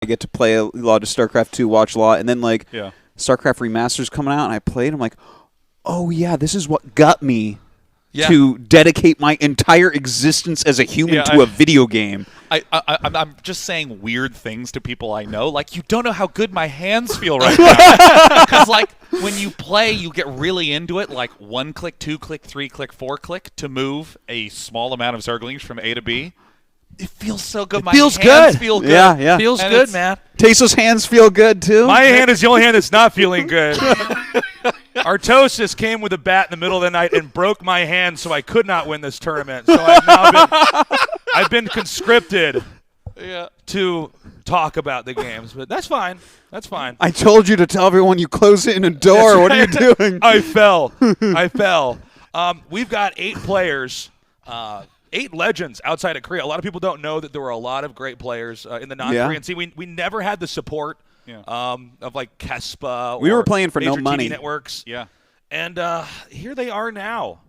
I get to play a lot of StarCraft 2, watch a lot, and then like StarCraft Remaster's coming out, and I played. I'm like, oh yeah, this is what got me to dedicate my entire existence as a human to a video game. I'm just saying weird things to people I know. Like, you don't know how good my hands feel right now. Because, like, when you play, you get really into it. Like, 1 click, 2 click, 3 click, 4 click to move a small amount of Zerglings from A to B. It feels so good. My hands feel good. Yeah. Feels good, man. Taso's hands feel good, too. My hand is the only hand that's not feeling good. Artosis came with a bat in the middle of the night and broke my hand, so I could not win this tournament. So I've been conscripted to talk about the games, but that's fine. That's fine. I told you to tell everyone you close it in a door. What are you doing? I fell. We've got 8 players. 8 legends outside of Korea. A lot of people don't know that there were a lot of great players in the non-Korean scene. We never had the support of like Kespa. We were playing for no major money. TV networks. Yeah, and here they are now.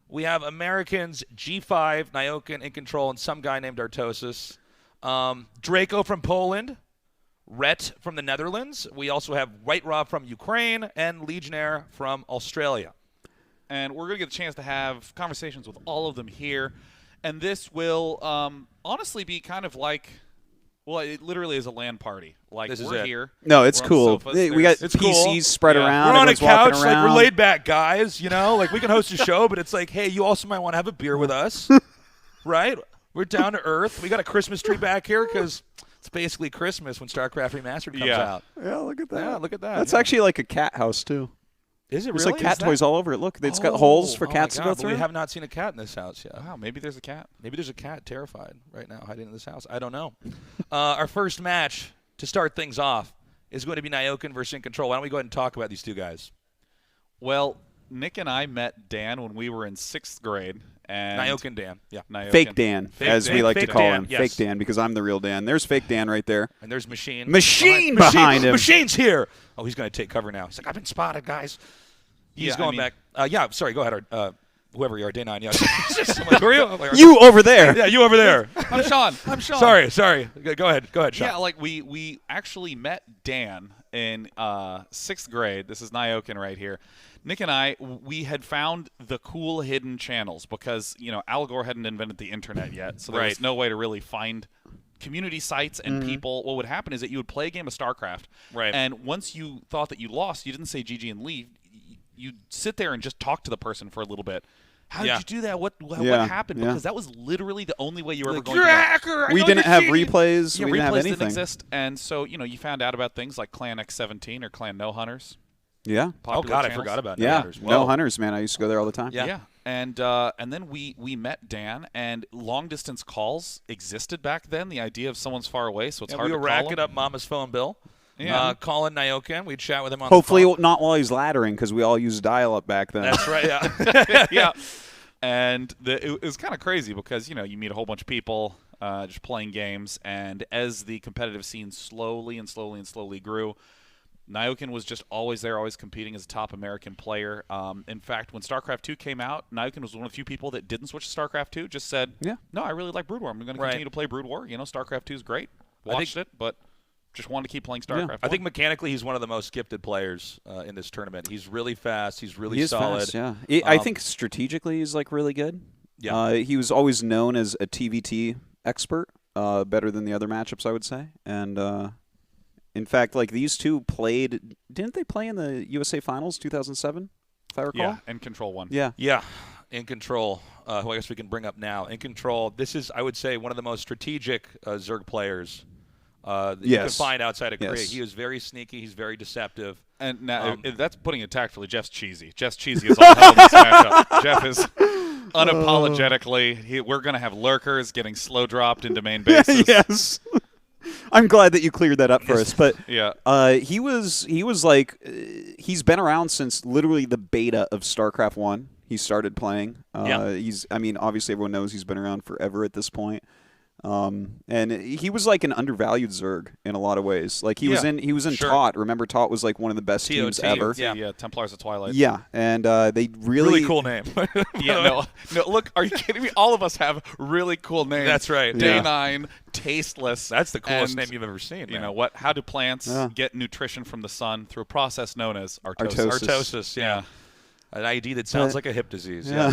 We have Americans G5, Nyokin in control, and some guy named Artosis. Draco from Poland, Rhett from the Netherlands. We also have White Rob from Ukraine and Legionnaire from Australia. And we're going to get a chance to have conversations with all of them here. And this will honestly be kind of like, well, it literally is a LAN party. Like, we're here. No, it's we're cool. We got it's PCs cool. spread around. We're on a couch, like around. we're laid back guys, you know? Like, we can host a show, but it's like, hey, you also might want to have a beer with us, right? We're down to earth. We got a Christmas tree back here because it's basically Christmas when StarCraft Remastered comes out. Yeah, look at that. Yeah, look at that. That's actually like a cat house, too. Is it There's really? like cat toys all over it. Look, it's got holes for cats to go through. We have not seen a cat in this house yet. Wow, maybe there's a cat. Maybe there's a cat terrified right now hiding in this house. I don't know. Our first match to start things off is going to be Nyokin versus In Control. Why don't we go ahead and talk about these two guys? Well, Nick and I met Dan when we were in 6th grade. And Nyokin Dan. Yeah. Nyokin. Fake Dan, as we like to Fake call Dan, him. yes. Fake Dan, because I'm the real Dan. There's Fake Dan right there. And there's Machine. Machine behind him. Machine's here. Oh, he's going to take cover now. He's like, I've been spotted, guys. He's going back. Sorry, go ahead. Whoever you are, Day 9. Yeah. I'm like, who are you? Like, You over there. Yeah, you over there. I'm Sean. Sorry. Go ahead, Sean. Yeah, like we actually met Dan in 6th grade. This is Nyokin right here. Nick and I, we had found the cool hidden channels because, Al Gore hadn't invented the internet yet, so there was no way to really find community sites and people. What would happen is that you would play a game of StarCraft, and once you thought that you lost, you didn't say GG and leave. You'd sit there and just talk to the person for a little bit. How did you do that? What happened? Because that was literally the only way you were ever going to know. Hacker. We didn't have replays. Yeah, we didn't have replays anything. didn't exist. And so, you found out about things like Clan X17 or Clan No Hunters. Yeah. Oh, God, I forgot about No Hunters. No Hunters, man. I used to go there all the time. Yeah. And then we met Dan, and long-distance calls existed back then, the idea of someone's far away, so it's hard to call We were racking him. up Mama's phone bill. Yeah. Calling Nyokin. We'd chat with him on Hopefully the phone. not while he's laddering, because we all used dial-up back then. That's right, yeah. Yeah. And it was kind of crazy because, you meet a whole bunch of people just playing games, and as the competitive scene slowly grew, Nyokin was just always there, always competing as a top American player. In fact, when StarCraft 2 came out, Nyokin was one of the few people that didn't switch to StarCraft 2, just said, no, I really like Brood War. I'm going to continue to play Brood War. StarCraft 2 is great. Watched it, but just wanted to keep playing StarCraft 1. I think mechanically he's one of the most gifted players in this tournament. He's really fast. He's really he is solid. Fast, yeah. I think strategically he's really good. Yeah. He was always known as a TVT expert, better than the other matchups, I would say. And in fact, these two played. Didn't they play in the USA Finals 2007? If I recall. Yeah, and Control 1. Yeah. Yeah. In Control, who I guess we can bring up now. In Control, this is, I would say, one of the most strategic Zerg players that you can find outside of Korea. He is very sneaky. He's very deceptive. And now, that's putting it tactfully. Jeff's cheesy. Jeff's cheesy is all hell in this matchup. Jeff is unapologetically. We're going to have lurkers getting slow dropped into main bases. Yes. I'm glad that you cleared that up for us. But he was he's been around since literally the beta of StarCraft 1. He started playing. Obviously everyone knows he's been around forever at this point. And he was like an undervalued Zerg in a lot of ways. Like he was in sure. TOT. Remember, TOT was like one of the best teams ever. Yeah, Templars of Twilight. Yeah, and they really cool name. No, look, are you kidding me? All of us have really cool names. That's right. Day 9, Tasteless. That's the coolest and name you've ever seen. Man. You know what? How do plants get nutrition from the sun through a process known as artosis? Artosis, yeah. An ID that sounds like a hip disease. Yeah.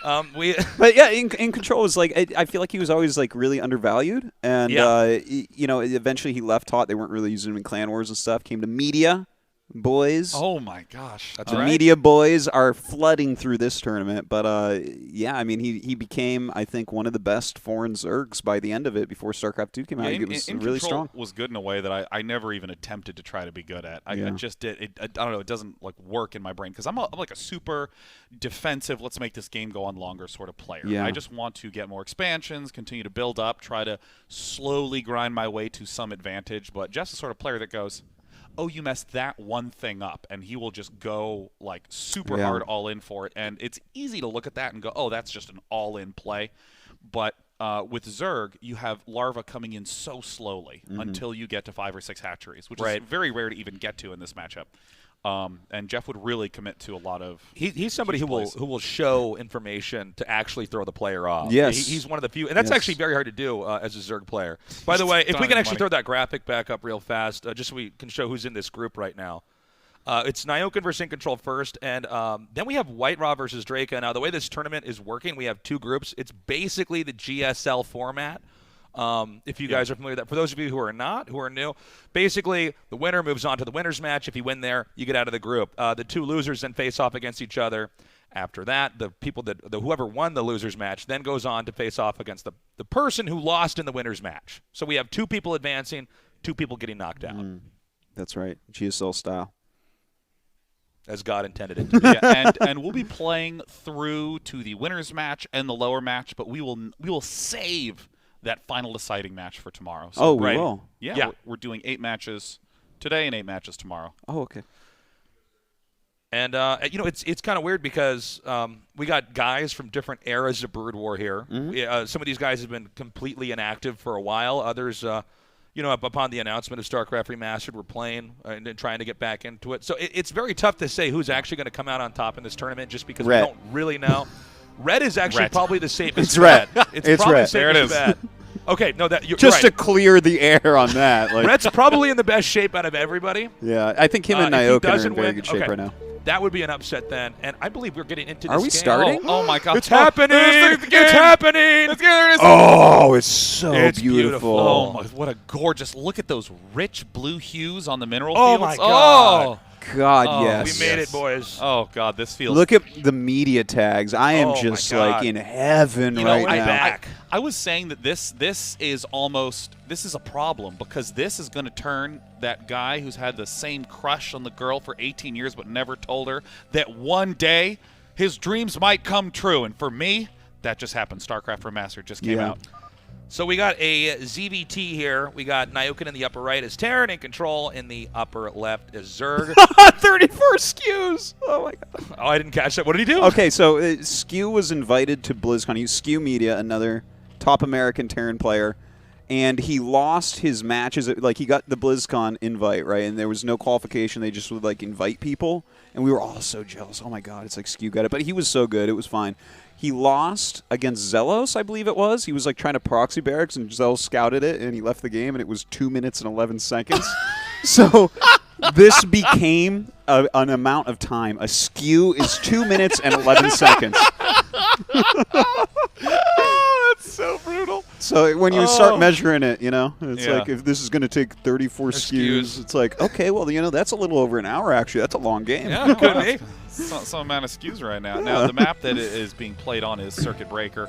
But yeah, in Control was like I feel like he was always like really undervalued, and you know, eventually he left TOT. They weren't really using him in Clan Wars and stuff. Came to Media Boys. Oh my gosh, that's the right. Media Boys are flooding through this tournament, but yeah, I mean he became, I think, one of the best foreign Zergs by the end of it. Before StarCraft 2 came out, it was really strong. Was good in a way that I never even attempted to try to be good at. I just did. I don't know. It doesn't like work in my brain because I'm like a super defensive. Let's make this game go on longer sort of player. Yeah. I just want to get more expansions, continue to build up, try to slowly grind my way to some advantage. But Jeff's the sort of player that goes, oh, you messed that one thing up, and he will just go like super hard all in for it. And it's easy to look at that and go, oh, that's just an all-in play. But with Zerg, you have larva coming in so slowly until you get to 5 or 6 hatcheries, which is very rare to even get to in this matchup. And Jeff would really commit to a lot of. He's somebody who will show information to actually throw the player off. Yes, he's one of the few, and that's actually very hard to do as a Zerg player. By the way, if we can actually throw that graphic back up real fast, just so we can show who's in this group right now. It's Nyokin versus In Control first, and then we have White Raw versus Draka. Now, the way this tournament is working, we have 2 groups. It's basically the GSL format. If you guys are familiar with that. For those of you who are not, who are new, basically the winner moves on to the winner's match. If you win there, you get out of the group. The 2 losers then face off against each other. After that, whoever won the loser's match then goes on to face off against the person who lost in the winner's match. So we have 2 people advancing, 2 people getting knocked out. That's right, GSL style. As God intended it to be. And we'll be playing through to the winner's match and the lower match, but we will save that final deciding match for tomorrow. So, we will. Yeah. We're doing 8 matches today and 8 matches tomorrow. Oh, okay. And you know, it's kind of weird because we got guys from different eras of Brood War here. Some of these guys have been completely inactive for a while. Others, you know, upon the announcement of StarCraft Remastered, were playing and trying to get back into it. So it's very tough to say who's actually going to come out on top in this tournament, just because we don't really know. Red is actually probably the safest. It's red. It's probably the safest bet. Okay, no, you're just right. to clear the air on that. Like, Red's probably in the best shape out of everybody. Yeah, I think him and Nyokin are in very good shape right now. That would be an upset then, and I believe we're getting into this Are we game. starting? Oh my God. It's happening! It's happening! Oh, it's so beautiful. Oh, my, what a gorgeous. Look at those rich blue hues on the mineral Oh, fields. my God. God, yes. We made it, boys. Oh, God, this feels... Look at the media tags. I am just like in heaven right now. I was saying that this is a problem because this is going to turn that guy who's had the same crush on the girl for 18 years but never told her that one day his dreams might come true. And for me, that just happened. StarCraft Remastered just came out. So we got a ZVT here. We got Nyokin in the upper right as Terran, In Control in the upper left as Zerg. 34 SKUs. Oh, my God. Oh, I didn't catch that. What did he do? Okay, so Skew was invited to BlizzCon. He's Skew Media, another top American Terran player. And he lost his matches. Like, he got the BlizzCon invite, right? And there was no qualification. They just would, like, invite people. And we were all so jealous. Oh, my God, it's like Skew got it. But he was so good. It was fine. He lost against Zelos, I believe it was. He was like trying to proxy barracks, and Zelos scouted it, and he left the game, and it was 2 minutes and 11 seconds. So this became an amount of time. A Skew is 2 minutes and 11 seconds. That's so brutal. So when you start measuring it, you know, it's like if this is going to take 34 SKUs, it's like, okay, well, you know, that's a little over an hour, actually. That's a long game. Yeah, it could be. Some amount of SKUs right now. Now, the map that is being played on is Circuit Breaker.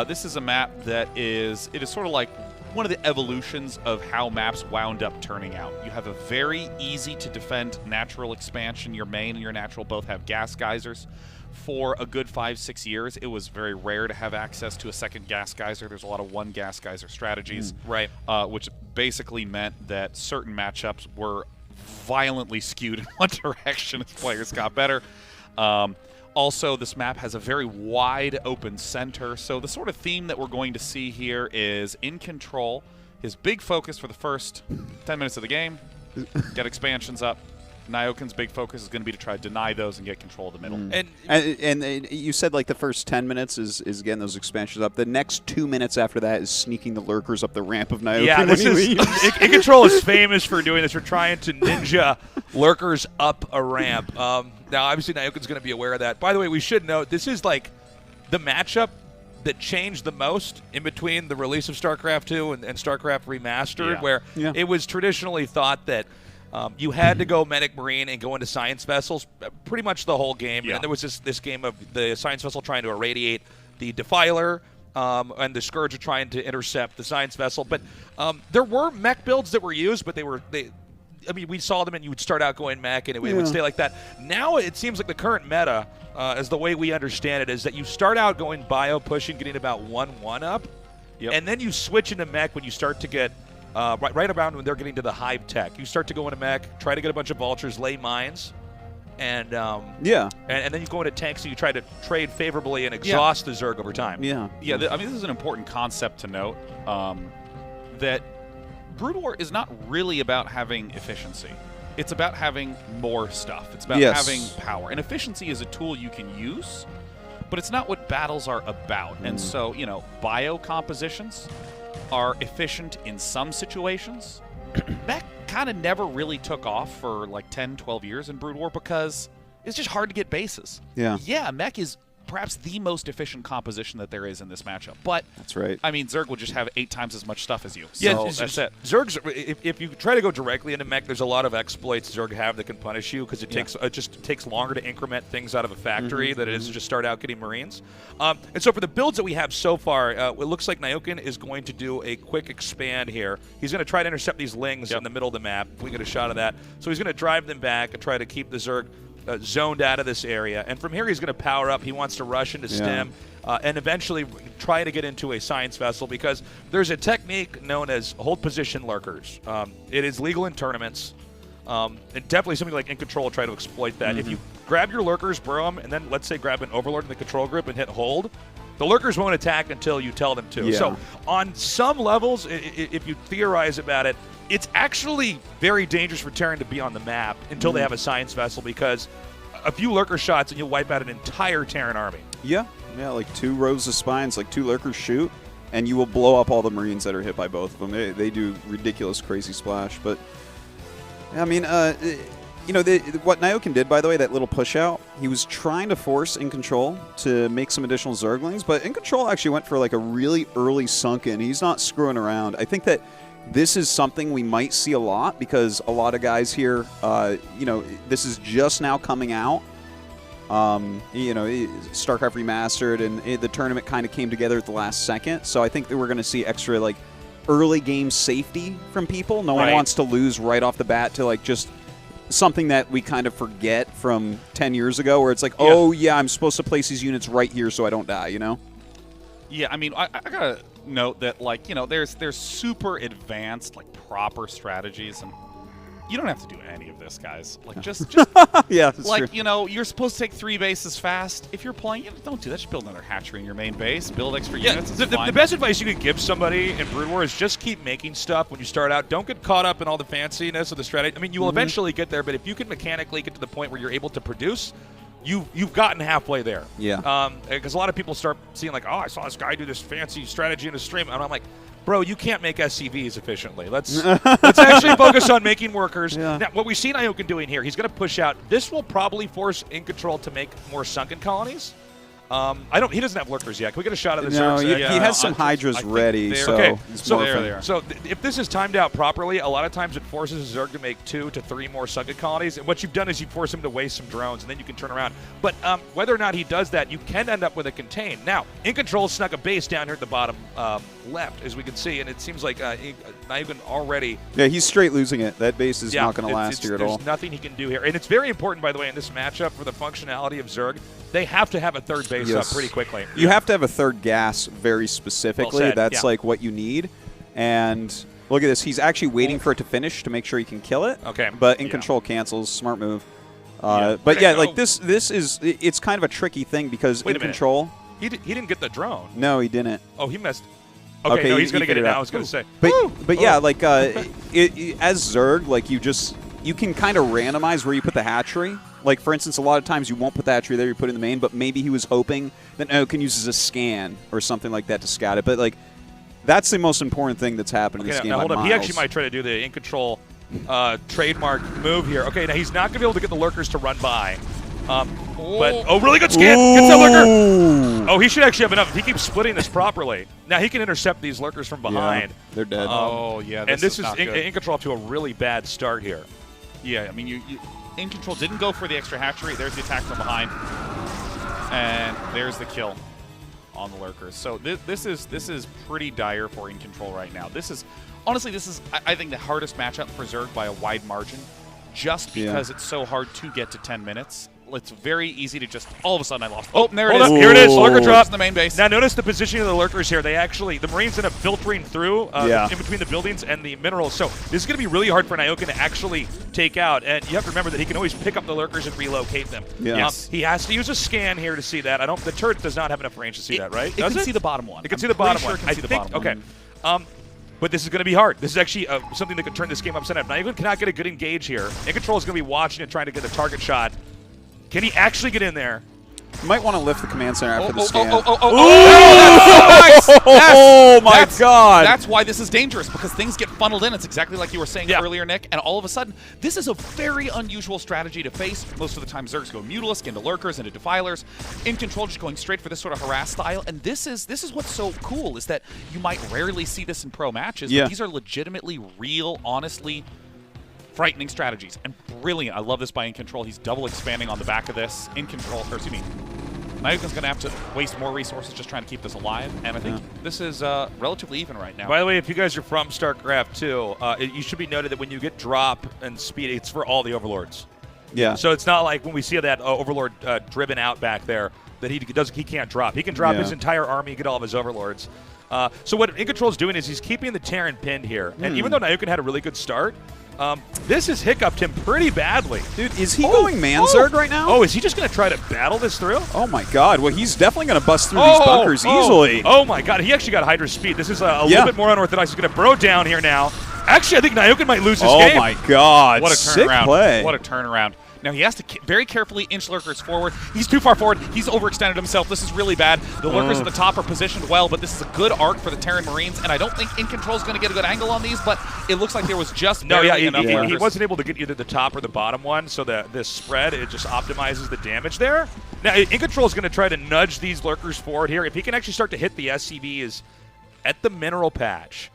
This is a map that is sort of like one of the evolutions of how maps wound up turning out. You have a very easy-to-defend natural expansion. Your main and your natural both have gas geysers. For a good 5-6 years, it was very rare to have access to a second gas geyser. There's a lot of one gas geyser strategies, right? Which basically meant that certain matchups were violently skewed in one direction as players got better. Also, this map has a very wide open center, so the sort of theme that we're going to see here is In Control. His big focus for the first 10 minutes of the game, get expansions up. Nyokin's big focus is going to be to try to deny those and get control of the middle. And you said like the first 10 minutes is getting those expansions up. The next 2 minutes after that is sneaking the lurkers up the ramp of Nyokin. Yeah, this is In Control is famous for doing this. We're trying to ninja lurkers up a ramp. Now, obviously, Nyokin's going to be aware of that. By the way, we should note this is like the matchup that changed the most in between the release of StarCraft 2 and StarCraft Remastered, where it was traditionally thought that you had to go Medic Marine and go into Science Vessels pretty much the whole game. And there was this game of the Science Vessel trying to irradiate the Defiler, and the Scourge are trying to intercept the Science Vessel. But there were mech builds that were used, but I mean, we saw them and you would start out going mech and it would stay like that. Now it seems like the current meta, as the way we understand it, is that you start out going bio pushing, getting about 1-1 up, and then you switch into mech when you start to get right around when they're getting to the hive tech. You start to go into mech, try to get a bunch of vultures, lay mines, and and then you go into tanks and you try to trade favorably and exhaust the Zerg over time. I mean, this is an important concept to note, that Brood War is not really about having efficiency. It's about having more stuff. It's about having power. And efficiency is a tool you can use, but it's not what battles are about. And so, bio compositions are efficient in some situations. Mech kind of never really took off for like 10, 12 years in Brood War because it's just hard to get bases. Yeah, mech is perhaps the most efficient composition that there is in this matchup. But that's right. I mean, Zerg will just have 8 times as much stuff as you. So that's it. Zerg's, if you try to go directly into mech, there's a lot of exploits Zerg have that can punish you because it just takes longer to increment things out of a factory than it is to just start out getting Marines. And so for the builds that we have so far, it looks like Nyokin is going to do a quick expand here. He's going to try to intercept these lings in the middle of the map. We get a shot of that. So he's going to drive them back and try to keep the Zerg zoned out of this area. And from here, he's going to power up. He wants to rush into stem and eventually try to get into a science vessel because there's a technique known as hold position lurkers. It is legal in tournaments. And definitely something like In Control will try to exploit that. If you grab your lurkers, burrow them, and then let's say grab an overlord in the control group and hit hold, the lurkers won't attack until you tell them to. So on some levels, if you theorize about it, it's actually very dangerous for Terran to be on the map until they have a science vessel because a few lurker shots and you'll wipe out an entire Terran army. Yeah, like 2 rows of spines, like 2 lurkers shoot, and you will blow up all the Marines that are hit by both of them. They do ridiculous, crazy splash. But, I mean, what Nyokin did, by the way, that little push out, he was trying to force In Control to make some additional Zerglings, but In Control actually went for like a really early sunken. He's not screwing around. I think that this is something we might see a lot because a lot of guys here, this is just now coming out. StarCraft Remastered and the tournament kind of came together at the last second. So I think that we're going to see extra like early game safety from people. No one wants to lose right off the bat to like just something that we kind of forget from 10 years ago where it's like, I'm supposed to place these units right here so I don't die, Yeah, I mean, I got to note that, like, there's super advanced, like, proper strategies, and you don't have to do any of this, guys. Like, just yeah, that's like, true. You're supposed to take 3 bases fast. If you're playing, don't do that. Just build another hatchery in your main base. Build extra units. The best advice you could give somebody in Brood War is just keep making stuff when you start out. Don't get caught up in all the fanciness of the strategy. I mean, you will eventually get there, but if you can mechanically get to the point where you're able to produce, you've gotten halfway there. Yeah. Because a lot of people start seeing like, I saw this guy do this fancy strategy in a stream, and I'm like, bro, you can't make SCVs efficiently. Let's actually focus on making workers. Yeah. Now, what we see Nyokin doing here, he's going to push out. This will probably force In Control to make more sunken colonies. He doesn't have lurkers yet. Can we get a shot of this? No, he has some Hydras ready. So if this is timed out properly, a lot of times it forces Zerg to make 2 to 3 more sunken colonies. And what you've done is you force him to waste some drones, and then you can turn around. But whether or not he does that, you can end up with a contain. Now, In Control snuck a base down here at the bottom left, as we can see, and it seems like Nyokin already. Yeah, he's straight losing it. That base is not going to last here at all. There's nothing he can do here, and it's very important, by the way, in this matchup for the functionality of Zerg. They have to have a third base up pretty quickly. You have to have a third gas very specifically. Well said. That's like what you need. And look at this. He's actually waiting for it to finish to make sure he can kill it. Okay. But In Control cancels. Smart move. But yeah, like this is it's kind of a tricky thing because in control. He didn't get the drone. No, he didn't. Oh, he missed. Okay, no, he's going to get it now. I was going to say. But yeah, like as Zerg, like you can kind of randomize where you put the hatchery. Like, for instance, a lot of times you won't put the hatchery there, you put it in the main, but maybe he was hoping that Naokin uses a scan or something like that to scout it. But, like, that's the most important thing that's happened in this game. Now, hold up. He actually might try to do the in control trademark move here. Okay, now he's not going to be able to get the lurkers to run by. Really good scan. Gets that lurker. Oh, he should actually have enough. If he keeps splitting this properly, now he can intercept these lurkers from behind. Yeah, they're dead. And this is in control up to a really bad start here. Yeah, I mean, you in control didn't go for the extra hatchery. There's the attack from behind, and there's the kill on the lurkers. So this is pretty dire for in control right now. Honestly, I think the hardest matchup for Zerg by a wide margin, just because it's so hard to get to 10 minutes. It's very easy to just all of a sudden I lost. Oh, there it is. Here it is. Lurker drop in the main base. Now notice the positioning of the lurkers here. The Marines end up filtering through in between the buildings and the minerals. So this is going to be really hard for Naokin to actually take out. And you have to remember that he can always pick up the lurkers and relocate them. Yes. He has to use a scan here to see that. The turret does not have enough range to see that, right? It can see the bottom one. It can see the bottom one. I think. Okay. But this is going to be hard. This is actually something that could turn this game upside down. Naokin cannot get a good engage here. In control is going to be watching and trying to get a target shot. Can he actually get in there? You might want to lift the command center after the scan. Oh my God. That's why this is dangerous, because things get funneled in. It's exactly like you were saying earlier, Nick. And all of a sudden, this is a very unusual strategy to face. Most of the time, Zergs go Mutalisk into Lurkers, into Defilers. In control, just going straight for this sort of harass style. And this is what's so cool, is that you might rarely see this in pro matches. But these are legitimately real, honestly frightening strategies, and brilliant. I love this by In Control. He's double expanding on the back of this. In Control, or excuse me, Naokin's going to have to waste more resources just trying to keep this alive, and I think this is relatively even right now. By the way, if you guys are from StarCraft 2, you should be noted that when you get drop and speed, it's for all the Overlords. Yeah. So it's not like when we see that Overlord driven out back there that he can't drop. He can drop his entire army and get all of his Overlords. So what In Control is doing is he's keeping the Terran pinned here, and even though Naokin had a really good start, this has hiccuped him pretty badly. Dude, is he going Zerg right now? Oh, is he just going to try to battle this through? Oh, my God. Well, he's definitely going to bust through these bunkers easily. Oh, my God. He actually got Hydra speed. This is a little bit more unorthodox. He's going to burrow down here now. Actually, I think Naokin might lose his game. Oh, my God. What a sick turnaround. Play. What a turnaround. Now, he has to very carefully inch lurkers forward. He's too far forward. He's overextended himself. This is really bad. The lurkers at the top are positioned well, but this is a good arc for the Terran Marines, and I don't think In Control is going to get a good angle on these, but it looks like there was just barely enough lurkers. He wasn't able to get either the top or the bottom one, so that this spread, it just optimizes the damage there. Now, In Control is going to try to nudge these lurkers forward here. If he can actually start to hit the SCVs at the mineral patch,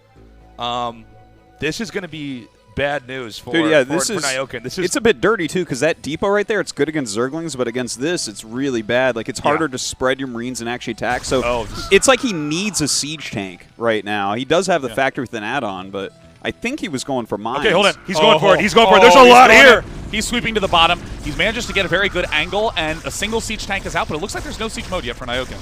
this is going to be bad news for Naokin. It's a bit dirty, too, because that depot right there, it's good against Zerglings, but against this, it's really bad. Like, it's harder to spread your Marines and actually attack. So it's like he needs a siege tank right now. He does have the factory with an add-on, but I think he was going for mines. Okay, hold on. He's going for it. He's going for it. There's a lot here. He's sweeping to the bottom. He's managed to get a very good angle, and a single siege tank is out, but it looks like there's no siege mode yet for Naokin.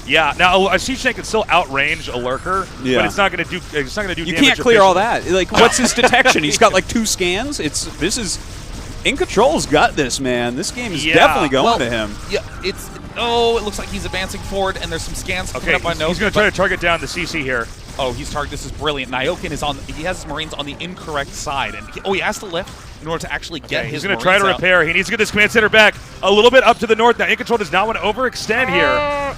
Yeah, now a siege tank can still outrange a lurker, but it's not going to do. It's not going to do. You can't clear all that. Like, what's his detection? He's got like 2 scans. In Control's got this, man. This game is definitely going to him. Yeah, it looks like he's advancing forward, and there's some scans coming up on nose. He's going to try to target down the CC here. Oh, this is brilliant. Naokin is he has his Marines on the incorrect side, and he has to lift in order to actually get his Marines. He's going to try to repair. He needs to get this command center back a little bit up to the north. Now, In Control does not want to overextend here.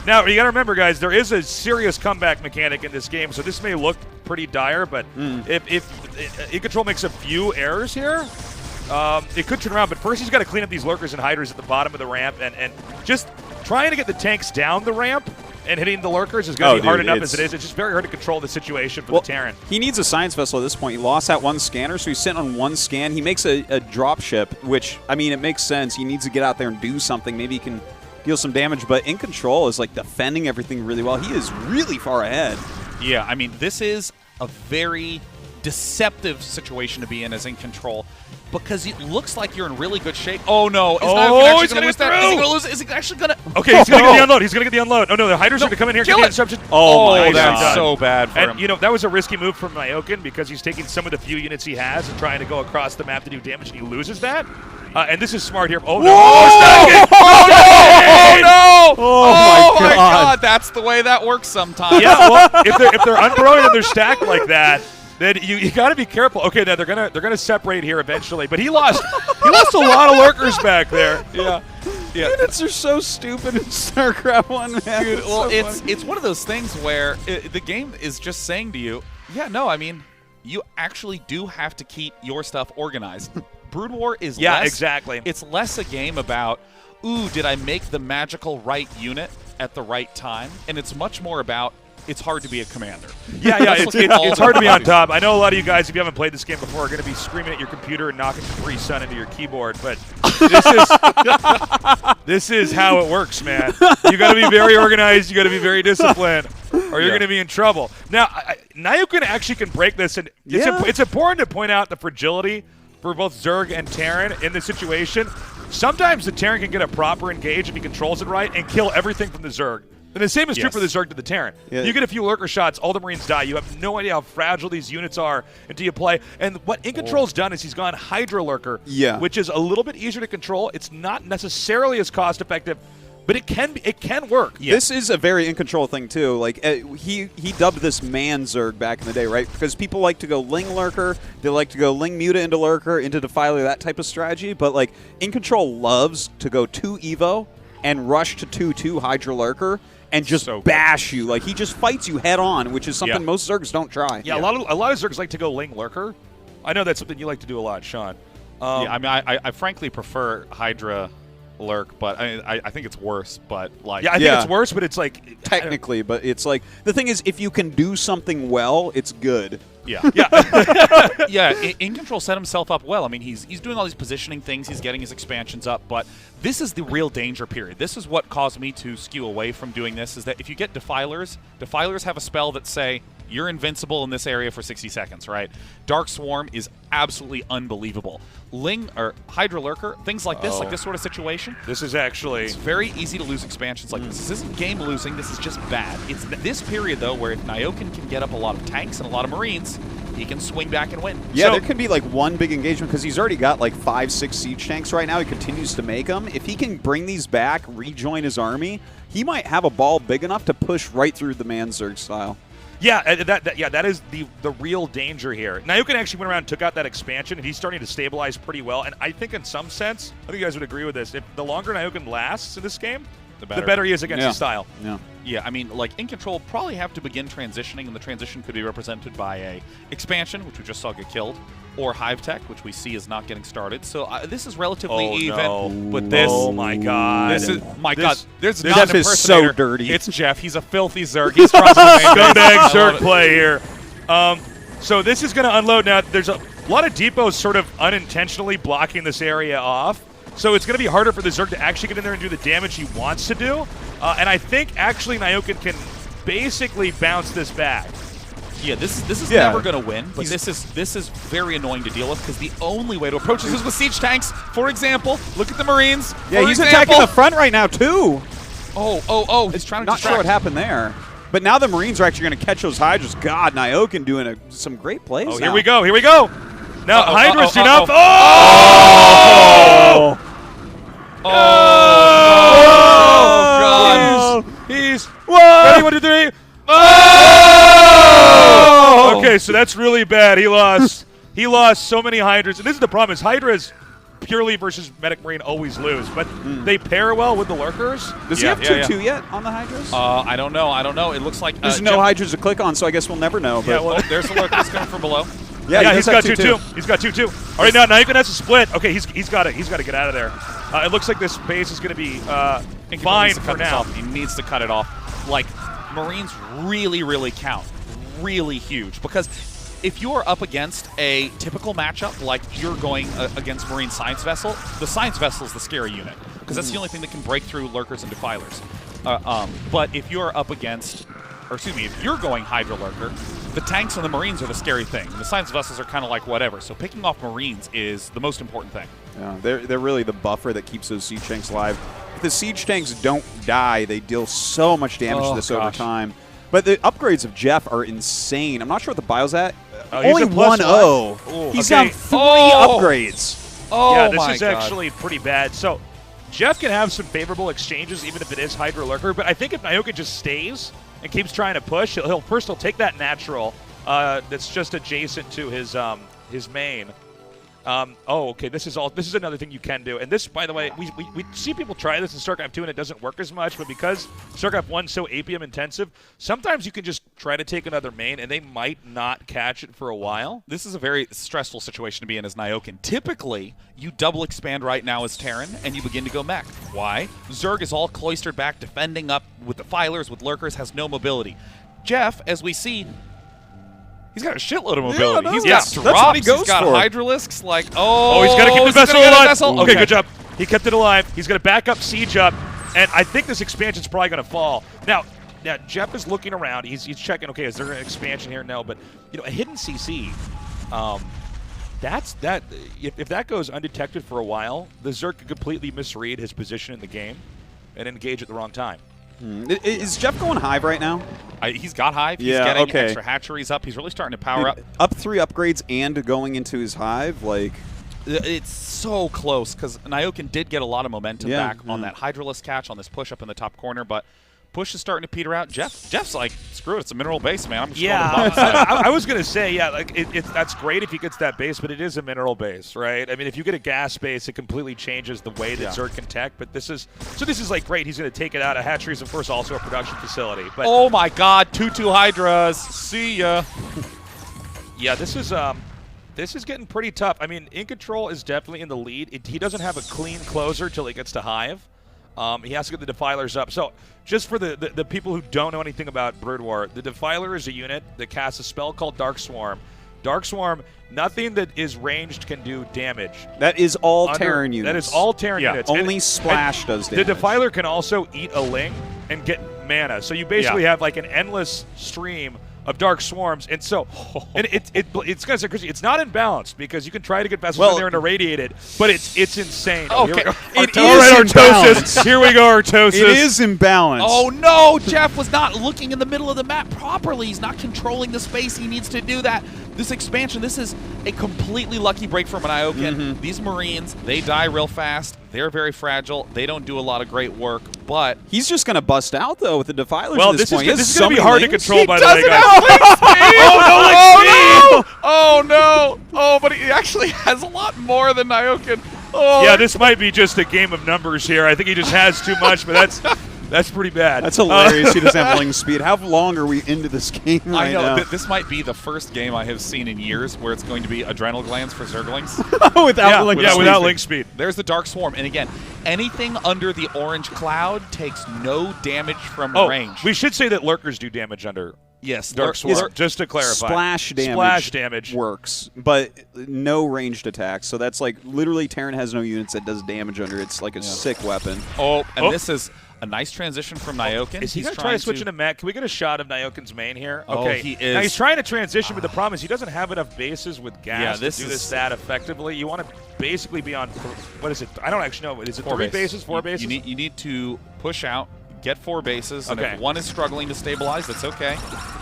Now, you got to remember, guys, there is a serious comeback mechanic in this game, so this may look pretty dire, but if In Control makes a few errors here, it could turn around. But first, he's got to clean up these lurkers and hiders at the bottom of the ramp, and just trying to get the tanks down the ramp and hitting the lurkers is going to be hard enough as it is. It's just very hard to control the situation for the Terran. He needs a science vessel at this point. He lost that 1 scanner, so he's sitting on 1 scan. He makes a drop ship, which, I mean, it makes sense. He needs to get out there and do something. Maybe he can deal some damage, but In Control is, like, defending everything really well. He is really far ahead. Yeah, I mean, this is a very deceptive situation to be in as In Control, because it looks like you're in really good shape. Oh, no. He's going to lose that. Is he going to lose it? Is he actually going to? Okay, he's going to get the unload. He's going to get the unload. Oh, no, the hiders are going to come in here and get the disruption. Oh, my God. That's so bad for him. And, you know, that was a risky move from Naokin because he's taking some of the few units he has and trying to go across the map to do damage, and he loses that. And this is smart here. Oh, Whoa! no. Oh, no! Oh, my God. That's the way that works sometimes. Yeah, well, if they're unburrowing and they're stacked like that, then you got to be careful. Okay, now they're gonna separate here eventually, but he lost a lot of lurkers back there. Yeah. Units are so stupid in StarCraft 1, man. Dude, well, so it's one of those things where the game is just saying to you, you actually do have to keep your stuff organized. Brood War is exactly. It's less a game about, ooh, did I make the magical right unit at the right time? And it's much more about, it's hard to be a commander. Yeah, it's hard to be on top. I know a lot of you guys, if you haven't played this game before, are going to be screaming at your computer and knocking Capri Sun into your keyboard, but this is how it works, man. You got to be very organized. You got to be very disciplined, or you're going to be in trouble. Now, Nyoken actually can break this, and it's important to point out the fragility for both Zerg and Terran in this situation. Sometimes the Terran can get a proper engage if he controls it right and kill everything from the Zerg. And the same is true for the Zerg to the Terran. Yeah. You get a few lurker shots, all the Marines die. You have no idea how fragile these units are until you play. And what In Control's done is he's gone Hydra Lurker, which is a little bit easier to control. It's not necessarily as cost effective, but it can work. Yeah. This is a very In Control thing too. Like he dubbed this man Zerg back in the day, right? Because people like to go Ling Lurker, they like to go Ling Muta into Lurker, into Defiler, that type of strategy. But like In Control loves to go 2 Evo and rush to 2/2 Hydra Lurker and just bash you. Like he just fights you head on, which is something most Zergs don't try. Yeah, a lot of Zergs like to go Ling Lurker. I know that's something you like to do a lot, Sean. I frankly prefer Hydra Lurk, but I think it's worse. But like, I think it's worse, but it's like technically, but it's like the thing is, if you can do something well, it's good. In Control set himself up well. I mean, he's doing all these positioning things. He's getting his expansions up, but this is the real danger period. This is what caused me to skew away from doing this, is that if you get Defilers have a spell that say, you're invincible in this area for 60 seconds, right? Dark Swarm is absolutely unbelievable. Ling or Hydra Lurker, things like this, like this sort of situation. This is actually... It's very easy to lose expansions like this. This isn't game losing, this is just bad. It's this period, though, where if Nyoken can get up a lot of tanks and a lot of Marines, he can swing back and win. Yeah, there could be like one big engagement because he's already got like 5-6 siege tanks right now. He continues to make them. If he can bring these back, rejoin his army, he might have a ball big enough to push right through the Manzerg style. Yeah, that is the real danger here. Nyoken actually went around and took out that expansion, and he's starting to stabilize pretty well. And I think in some sense, I think you guys would agree with this, if the longer Nyoken lasts in this game, the better he is against his style. Yeah, I mean, like, In Control probably have to begin transitioning, and the transition could be represented by a expansion, which we just saw get killed, or Hive Tech, which we see is not getting started. So this is relatively even. No. But this, oh my god, this is God. There's Jeff not an is so impersonator. dirty. It's Jeff. He's a filthy Zerg. He's trying to scumbag Zerg play here. So this is going to unload now. There's a lot of depots sort of unintentionally blocking this area off. So it's going to be harder for the Zerg to actually get in there and do the damage he wants to do. And I think actually Nyoken can basically bounce this back. Yeah, this is never going to win, but this is very annoying to deal with because the only way to approach this is with siege tanks. For example, look at the Marines. Yeah, he's attacking the front right now too. Oh! He's trying to not sure what happened there. But now the Marines are actually going to catch those Hydras. God, Nyoken doing some great plays. Oh, now. Here we go. Now Hydra's enough. Oh, God. He's ready, 1, 2, 3. Oh! Okay, so that's really bad. He lost so many Hydras. And this is the problem, is Hydras purely versus Medic Marine always lose, but they pair well with the Lurkers. Does he have 2/2 yet on the Hydras? I don't know. It looks like there's no Hydras to click on, so I guess we'll never know. But. Yeah, well, there's the Lurkers coming from below. Yeah, he's got 2/2. He's got 2/2. All right, now Nyoken has a split. Okay, he's got to get out of there. It looks like this base is going to be fine for now. He needs to cut it off. Like, Marines really, really count. Really huge. Because if you're up against a typical matchup, like you're going against Marine Science Vessel, the Science Vessel is the scary unit. Because that's the only thing that can break through Lurkers and Defilers. But if you're up against, if you're going Hydra Lurker, the tanks and the Marines are the scary thing. The Science Vessels are kind of like whatever. So picking off Marines is the most important thing. Yeah, they're really the buffer that keeps those siege tanks alive. If the siege tanks don't die, they deal so much damage to this over time. But the upgrades of Jeff are insane. I'm not sure what the bio's at. Only 1-0. He's down 3 upgrades. Oh, yeah, this my is God. actually pretty bad. So Jeff can have some favorable exchanges, even if it is Hydra Lurker. But I think if Nyoken just stays and keeps trying to push, he'll take that natural that's just adjacent to his main. Okay, this is another thing you can do. And this, by the way, we see people try this in StarCraft 2 and it doesn't work as much, but because StarCraft 1 is so APM intensive, sometimes you can just try to take another main and they might not catch it for a while. This is a very stressful situation to be in as Nyoken. Typically, you double expand right now as Terran, and you begin to go mech. Why? Zerg is all cloistered back, defending up with Defilers, with Lurkers, has no mobility. Jeff, as we see, he's got a shitload of mobility. Yeah, no, he's that's got what drops. he goes He's got for. Hydralisks. Like, He's got to keep the vessel gonna get alive. a vessel? Okay, good job. He kept it alive. He's going to back up Siege up, and I think this expansion's probably going to fall. Now, Jeff is looking around. He's checking, okay, is there an expansion here? No, but, a hidden CC, if that goes undetected for a while, the Zerg could completely misread his position in the game and engage at the wrong time. Is Jeff going Hive right now? He's got Hive. He's Yeah, getting okay. extra hatcheries up. He's really starting to power up. Up 3 upgrades and going into his Hive, like... It's so close because Nyoken did get a lot of momentum back on that Hydralisk catch on this push up in the top corner, but push is starting to peter out. Jeff's like, screw it, it's a mineral base, man. I'm just going to bounce I was going to say, that's great if he gets that base, but it is a mineral base, right? I mean, if you get a gas base, it completely changes the way that Zerg can tech, but this is like great. He's going to take it out. A hatchery is, of course, also a production facility. But oh my God, 2/2 Hydras. See ya. Yeah, this is getting pretty tough. I mean, In Control is definitely in the lead. He doesn't have a clean closer till he gets to Hive. He has to get the Defilers up. So, just for the people who don't know anything about Brood War, the Defiler is a unit that casts a spell called Dark Swarm. Dark Swarm, nothing that is ranged can do damage. That is all Terran units. That is all Terran units. Only Splash does damage. The Defiler can also eat a Ling and get mana. So you basically have like an endless stream of Dark Swarms, and so it's kind of crazy. It's not imbalanced because you can try to get vessels in there and irradiate it, but it's insane. Okay, it is is imbalanced. Here we go, Artosis. It is imbalanced. Oh no, Jeff was not looking in the middle of the map properly. He's not controlling the space he needs to do that. This expansion, this is a completely lucky break from an Nyoken. These Marines, they die real fast. They're very fragile. They don't do a lot of great work, but he's just going to bust out, though, with the Defilers well, at this point. This is going to be hard to control, by the way, guys. Oh, no. Oh, but he actually has a lot more than Nyoken. Oh. Yeah, this might be just a game of numbers here. I think he just has too much, but that's pretty bad. That's hilarious. He doesn't have Ling speed. How long are we into this game right now? I know. This might be the first game I have seen in years where it's going to be adrenal glands for Zerglings. without Ling speed. There's the Dark Swarm. And again, anything under the orange cloud takes no damage from range. We should say that Lurkers do damage under Dark Swarm, just to clarify. Splash damage works, but no ranged attacks. So that's like literally Terran has no units that does damage under. It's like a sick weapon. This is a nice transition from Nyoken. Is he going to try to switch into mech? Can we get a shot of Nyoken's main here? Okay. He is. Now he's trying to transition, but the problem is he doesn't have enough bases with gas to do this that effectively. You want to basically be on, what is it? I don't actually know. Is it 4 bases, 4 bases? You need to push out, get 4 bases, and if one is struggling to stabilize, that's okay.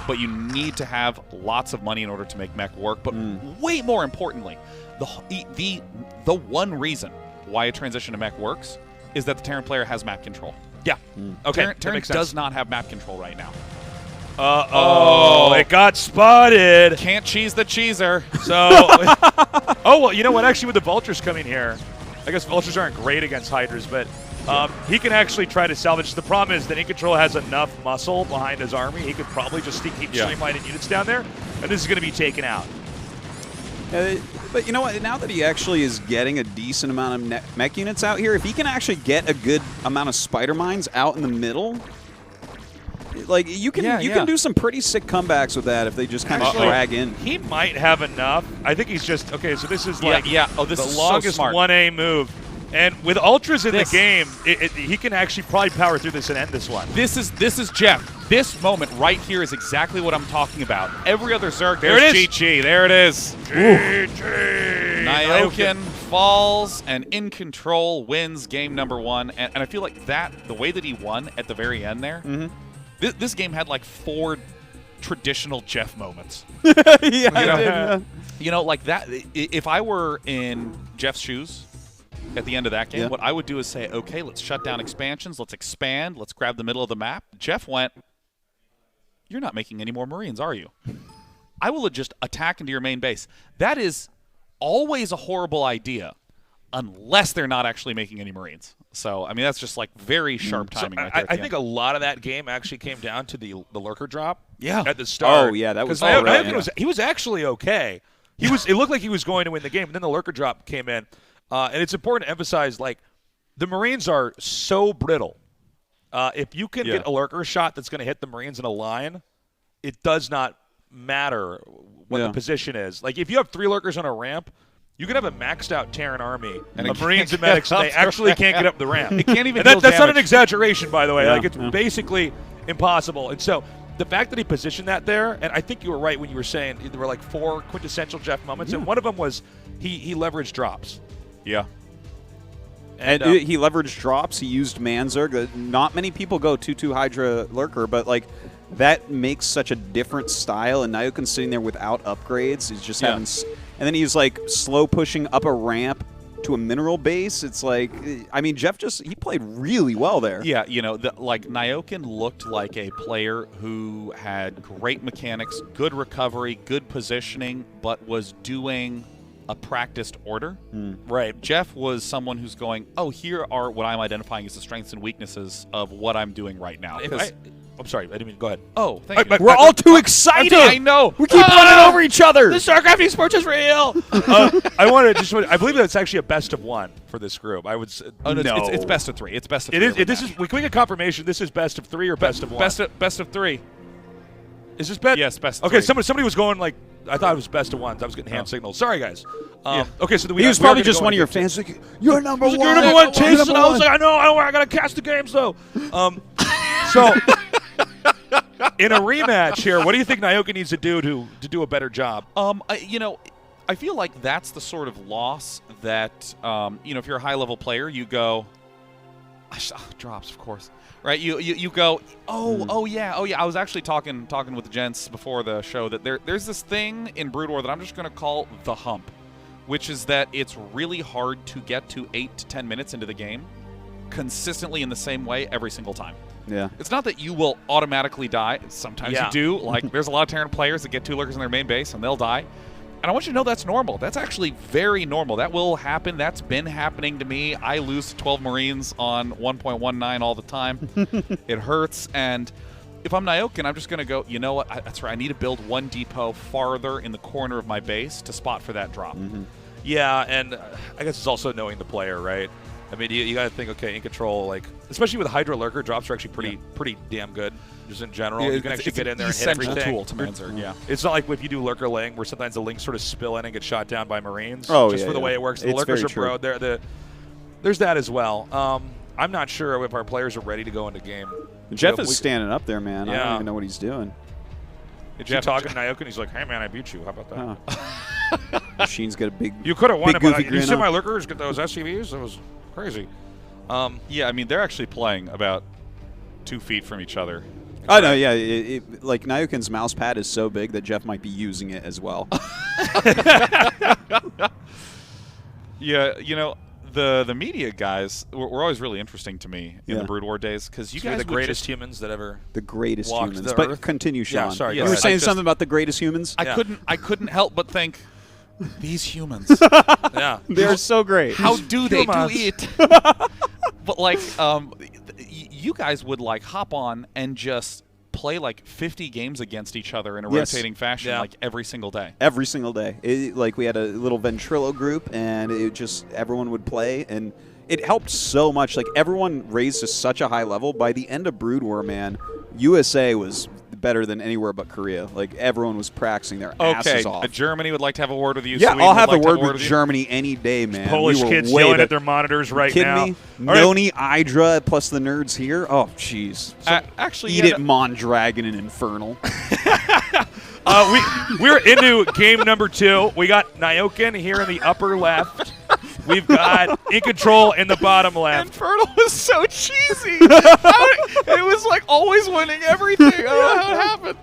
But you need to have lots of money in order to make mech work. But way more importantly, the one reason why a transition to mech works is that the Terran player has map control. Yeah. Okay. Terran does not have map control right now. It got spotted. Can't cheese the cheeser. So, well, you know what? Actually, with the Vultures coming here, I guess Vultures aren't great against Hydras, but he can actually try to salvage. The problem is that In Control has enough muscle behind his army. He could probably just keep streamlining units down there, and this is going to be taken out. But you know what? Now that he actually is getting a decent amount of mech units out here, if he can actually get a good amount of spider mines out in the middle, like you can do some pretty sick comebacks with that if they just kind of drag in. He might have enough. I think he's just so this is like this the is longest so smart. 1A move. And with Ultras in the game, he can actually probably power through this and end this one. This is Jeff. This moment right here is exactly what I'm talking about. Every other Zerg, there there's it is. GG. There it is. GG. Nyoken falls and In Control wins game number 1. And I feel like the way that he won at the very end there, this game had like 4 traditional Jeff moments. Yeah, You know, like that. If I were in Jeff's shoes at the end of that game, what I would do is say, okay, let's shut down expansions. Let's expand. Let's grab the middle of the map. Jeff went, you're not making any more Marines, are you? I will just attack into your main base. That is always a horrible idea unless they're not actually making any Marines. So, I mean, that's just like very sharp timing. So I think a lot of that game actually came down to the lurker drop. Yeah. At the start. Oh, yeah, that was he was actually okay. It looked like he was going to win the game, and then the lurker drop came in. And it's important to emphasize, like, the Marines are so brittle. If you can get a lurker shot that's going to hit the Marines in a line, it does not matter what the position is. Like, if you have 3 lurkers on a ramp, you can have a maxed out Terran army of Marines and medics, and they actually can't get up the ramp. It can't even. That's not an exaggeration, by the way. Like, it's basically impossible. And so the fact that he positioned that there, and I think you were right when you were saying there were like 4 quintessential Jeff moments, and one of them was he leveraged drops. Yeah. And he leveraged drops. He used Manzurg. Not many people go 2/2 Hydra Lurker, but like that makes such a different style. And Nyokin's sitting there without upgrades. He's just having, and then he's like slow pushing up a ramp to a mineral base. It's like, I mean, Jeff he played really well there. Yeah, you know, like Nyokin looked like a player who had great mechanics, good recovery, good positioning, but was doing a practiced order. Right. Jeff was someone who's going, oh, here are what I'm identifying as the strengths and weaknesses of what I'm doing right now. I'm sorry, I didn't mean. Go ahead. Oh, thank you. We're all too excited. I know. We keep running over each other. The StarCraft esports is real. I believe that's actually a best of 1 for this group. I would. Oh no, it's best of 3. It's best of 3. It is. This is. Can we get confirmation? This is best of 3 or best of 1? Best of 3. Is this best? Yes, best. Okay, 3. somebody was going like. I thought it was best of 1s. I was getting hand signals. Sorry, guys. Okay, so he was probably just one of your fans. Like, you're number 1. You're number 1, Chase. And I was like, I know. I got to cast the games though. So. In a rematch here, what do you think Nyokin needs to do to do a better job? I feel like that's the sort of loss that, if you're a high-level player, you go, drops, of course, right? You go, oh yeah. I was actually talking with the gents before the show that there's this thing in Brood War that I'm just going to call the hump, which is that it's really hard to get to 8 to 10 minutes into the game consistently in the same way every single time. Yeah. It's not that you will automatically die. Sometimes you do. Like, there's a lot of Terran players that get 2 lurkers in their main base, and they'll die. And I want you to know that's normal. That's actually very normal. That will happen. That's been happening to me. I lose 12 Marines on 1.19 all the time. It hurts. And if I'm Nyokin, I'm just going to go, you know what? That's right. I need to build 1 depot farther in the corner of my base to spot for that drop. Yeah, and I guess it's also knowing the player, right? I mean, you got to think, okay, in control, like, especially with Hydra Lurker, drops are actually pretty damn good, just in general. You can actually get in there and hit everything. It's an essential tool to Manzurg, yeah. It's not like if you do Lurker Ling, where sometimes the Lings sort of spill in and get shot down by Marines. Oh, just for the way it works. The Lurkers are broad. There's that as well. I'm not sure if our players are ready to go into game. Jeff is standing up there, man. Yeah. I don't even know what he's doing. Did you talk to Nyokin? He's like, hey, man, I beat you. How about that? Machine's got a big You could have won it, but you see on. my Lurkers get those SCVs? It was crazy. Yeah, I mean, they're actually playing about 2 feet from each other. I know, yeah. Like, Nyokin's mouse pad is so big that Jeff might be using it as well. Yeah, you know, the media guys were always really interesting to me in the Brood War days, because you guys are the greatest humans that ever the greatest walked humans. the But earth. continue, Sean. Yeah, sorry. You were saying something about the greatest humans? I couldn't help but think, these humans. Yeah. They're so great. How do they do it? But, like, you guys would, like, hop on and just play, like, 50 games against each other in a rotating fashion, like, every single day. Every single day. Like, we had a little Ventrilo group, and it just everyone would play, and it helped so much. Like, everyone raised to such a high level. By the end of Brood War, man, USA was better than anywhere but Korea. Like, everyone was practicing their asses off. Germany would like to have a word with you. Yeah, Sweden I'll have a like word with Germany any day, man. Polish kids yelling at their monitors right now. Kidding me? Noni, Hydra, plus the nerds here. Oh, jeez. Actually, eat it, Mondragon and Infernal. We're into game number 2. We got Nyokin here in the upper left. We've got In Control in the bottom left. Infernal was so cheesy. It was like always winning everything. I don't know how it happened.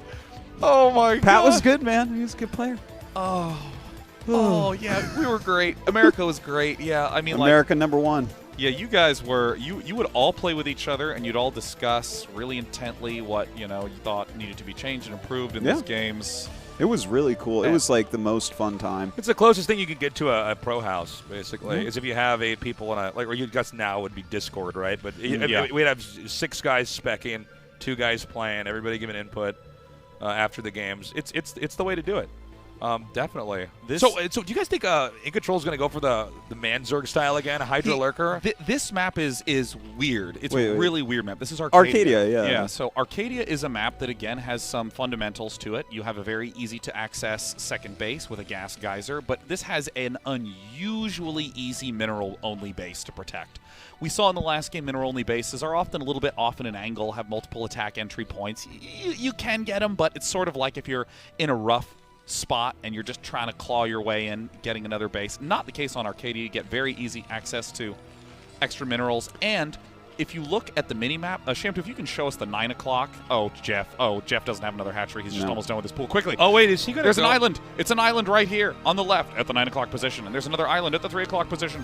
Oh my god. Pat was good, man. He was a good player. Oh. Oh, yeah, we were great. America was great. Yeah, I mean, America #1. Yeah, you guys were, you would all play with each other, and you'd all discuss really intently what, you thought needed to be changed and improved in these games. It was really cool. It was like the most fun time. It's the closest thing you can get to a pro house, basically, is if you have 8 people in a, or you guys now would be Discord, right? But we'd have 6 guys specking, 2 guys playing, everybody giving input after the games. It's the way to do it. Definitely. So do you guys think In Control is going to go for the Manzurg style again, a Hydra Lurker? This map is weird. It's a really weird map. This is Arcadia. Yeah, so Arcadia is a map that, again, has some fundamentals to it. You have a very easy-to-access second base with a gas geyser, but this has an unusually easy mineral-only base to protect. We saw in the last game mineral-only bases are often a little bit off in an angle, have multiple attack entry points. You can get them, but it's sort of like if you're in a rough spot and you're just trying to claw your way in, getting another base. Not the case on Arcadia. You get very easy access to extra minerals. And if you look at the mini-map, Shampoo, if you can show us the 9 o'clock. Oh, Jeff doesn't have another hatchery. He's just almost done with his pool. Quickly. Oh, wait, is he going to There's an island. It's an island right here on the left at the 9 o'clock position. And there's another island at the 3 o'clock position.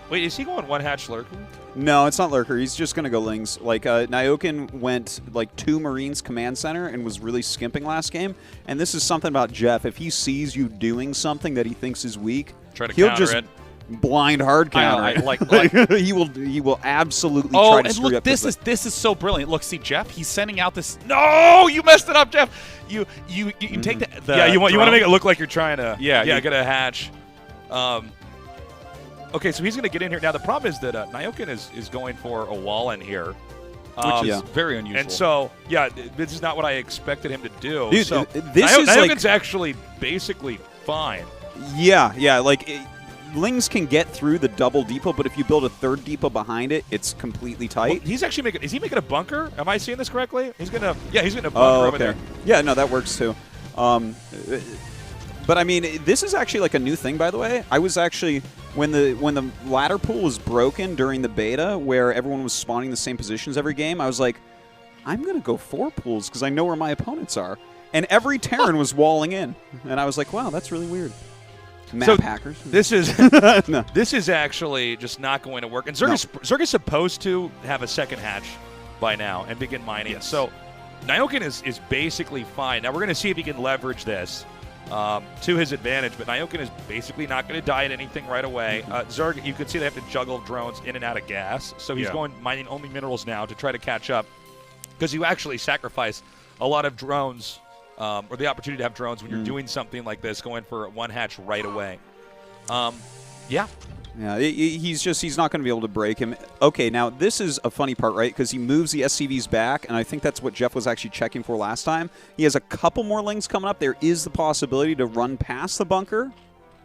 Wait, is he going 1 hatch Lurker? No, it's not Lurker. He's just going to go Lings. Like, Nyokin went, 2 Marines Command Center and was really skimping last game. And this is something about Jeff. If he sees you doing something that he thinks is weak, he'll just blind hard counter. He will absolutely try to screw up. This is so brilliant. Look, see, Jeff, he's sending out this. No, you messed it up, Jeff. You take the you want to make it look like you're trying to get a hatch. Okay, so he's going to get in here. Now, the problem is that Nyokin is going for a wall in here. Which is very unusual. And so, this is not what I expected him to do. Dude, so Nyokin's actually basically fine. Yeah, Lings can get through the double depot, but if you build a 3rd depot behind it, it's completely tight. Well, he's actually is he making a bunker? Am I seeing this correctly? He's going to bunker over there. Yeah, no, that works too. But I mean, this is actually like a new thing, by the way. I was actually when the ladder pool was broken during the beta, where everyone was spawning the same positions every game. I was like, I'm gonna go 4 pools because I know where my opponents are, and every Terran was walling in, and I was like, wow, that's really weird. Map hackers. This is this is actually just not going to work. And Zerg is supposed to have a 2nd hatch by now and begin mining. Yes. So Nyokin is basically fine. Now we're going to see if he can leverage this to his advantage, but Nyokin is basically not going to die at anything right away. Zerg, you can see they have to juggle drones in and out of gas, so he's going mining only minerals now to try to catch up, because you actually sacrifice a lot of drones, or the opportunity to have drones when you're doing something like this, going for 1 hatch right away. Yeah, he's not going to be able to break him. Okay, now this is a funny part, right? Because he moves the SCVs back, and I think that's what Jeff was actually checking for last time. He has a couple more Lings coming up. There is the possibility to run past the bunker,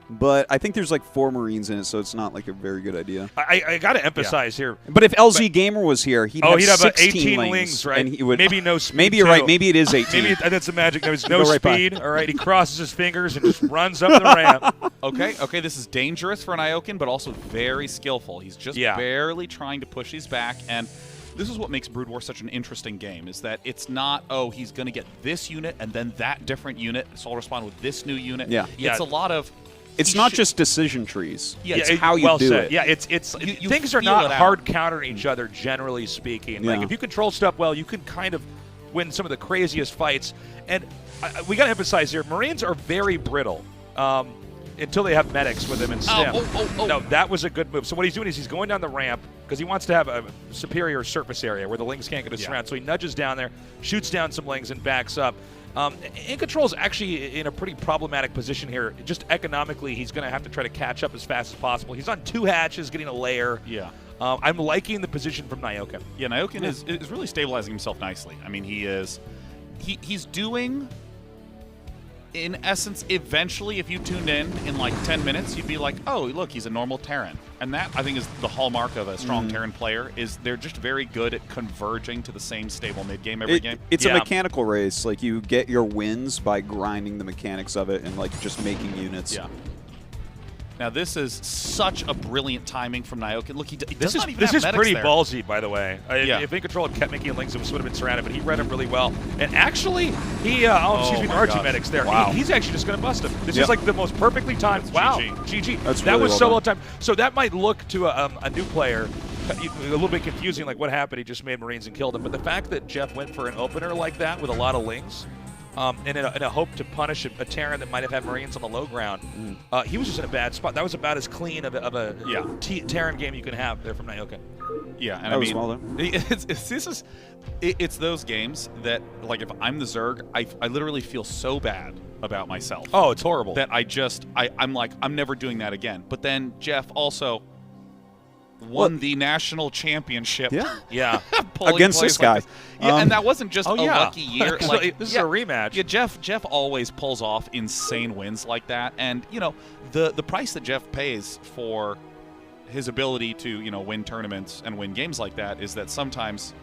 but I think there's 4 Marines in it, so it's not a very good idea. I got to emphasize here. But if LZ Gamer was here, he'd have 18 Lings, right? And he would, maybe no speed. Maybe you're right. Maybe it is 18. Maybe that's the magic. There's no speed. All right, he crosses his fingers and just runs up the ramp. Okay, this is dangerous for Nyokin, but also very skillful. He's just barely trying to push these back, and this is what makes Brood War such an interesting game, is that it's not, he's going to get this unit and then that different unit, so I'll respond with this new unit. It's a lot lot of... It's not just decision trees. It's how you do it. Yeah, you things are not hard countering each other, generally speaking. Yeah. If you control stuff well, you can kind of win some of the craziest fights. And we got to emphasize here, Marines are very brittle until they have medics with them in stim. No, that was a good move. So what he's doing is he's going down the ramp because he wants to have a superior surface area where the Lings can't get us around. So he nudges down there, shoots down some Lings, and backs up. In Control is actually in a pretty problematic position here. Just economically, he's going to have to try to catch up as fast as possible. He's on 2 hatches, getting a layer. I'm liking the position from Nyokin. Yeah, Nyokin is really stabilizing himself nicely. I mean, he's doing, in essence, eventually, if you tuned in 10 minutes, you'd be like, oh, look, he's a normal Terran. And that, I think, is the hallmark of a strong Terran player, is they're just very good at converging to the same stable mid-game every game. It's a mechanical race. You get your wins by grinding the mechanics of it and, just making units. Now this is such a brilliant timing from Nyokin. Look, this is pretty ballsy, by the way. If In Control had kept making links, it would have been surrounded, but he read him really well. And actually, he Archie Medics there. Wow. He's actually just going to bust him. This is like the most perfectly timed. That's wow, GG. That was so well timed. So that might look to a new player a little bit confusing, like what happened. He just made Marines and killed him. But the fact that Jeff went for an opener like that with a lot of lings. And in a hope to punish a Terran that might have had Marines on the low ground, he was just in a bad spot. That was about as clean of a Terran game you can have there from Nyokin. Yeah, and I mean, it's those games that, like, if I'm the Zerg, I literally feel so bad about myself. Oh, it's horrible. That I'm like, I'm never doing that again. But then Jeff also won the national championship. Yeah. Against this guy. Like this. Yeah, and that wasn't just a lucky year. Like, this is a rematch. Yeah, Jeff always pulls off insane wins like that. And, you know, the price that Jeff pays for his ability to, you know, win tournaments and win games like that is that sometimes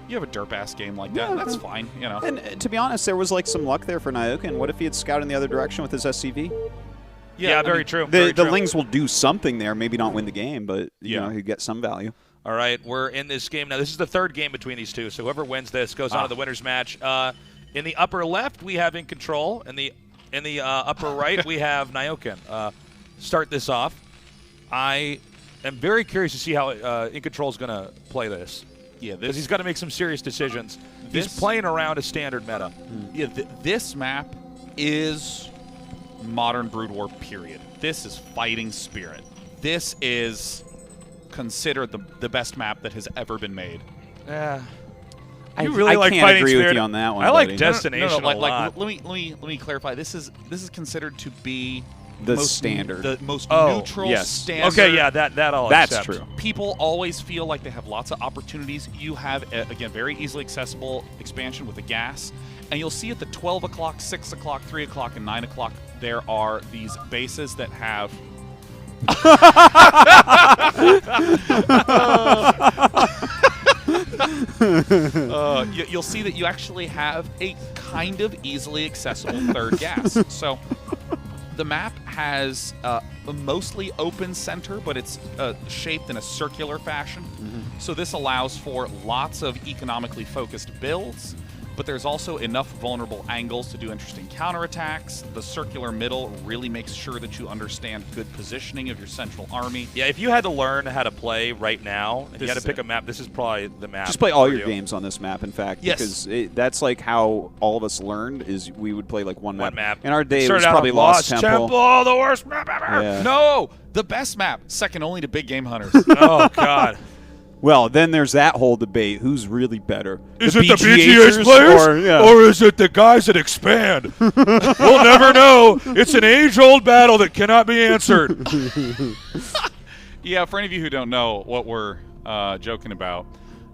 you have a derp-ass game like that, and that's fine, you know. And to be honest, there was, like, some luck there for Nyokin. What if he had scouted in the other direction with his SCV? Yeah, very true. The Lings will do something there, maybe not win the game, but you know, he'd get some value. All right, we're in this game now. This is the third game between these two, so whoever wins this goes on to the winner's match. In the upper left, we have In Control. In the upper right, we have Nyokin. Start this off. I am very curious to see how In Control is going to play this. Yeah, because he's got to make some serious decisions. He's playing around a standard meta. Yeah, this map is modern Brood War, period. This is Fighting Spirit. This is considered the best map that has ever been made. Yeah. I can't agree with you on that one. I like Destination a lot. Like, let me clarify. This is considered to be the standard, the most neutral standard. Okay, yeah, that I'll accept. True. People always feel like they have lots of opportunities. You have again very easily accessible expansion with the gas. And you'll see at the 12 o'clock, 6 o'clock, 3 o'clock, and 9 o'clock, there are these bases that have... you'll see that you actually have a kind of easily accessible third gas. So the map has a mostly open center, but it's shaped in a circular fashion. So this allows for lots of economically focused builds. But there's also enough vulnerable angles to do interesting counterattacks. The circular middle really makes sure that you understand good positioning of your central army. Yeah, if you had to learn how to play right now, and you had to pick a map, this is probably the map. Just play all your games on this map, in fact. Yes. Because that's like how all of us learned, is we would play like one map. In our day, it was probably Lost Temple. Oh, the worst map ever. Yeah. No, the best map, second only to Big Game Hunters. Oh, God. Well, then there's that whole debate. Who's really better? Is it the BGH players or is it the guys that expand? We'll never know. It's an age-old battle that cannot be answered. Yeah, for any of you who don't know what we're joking about,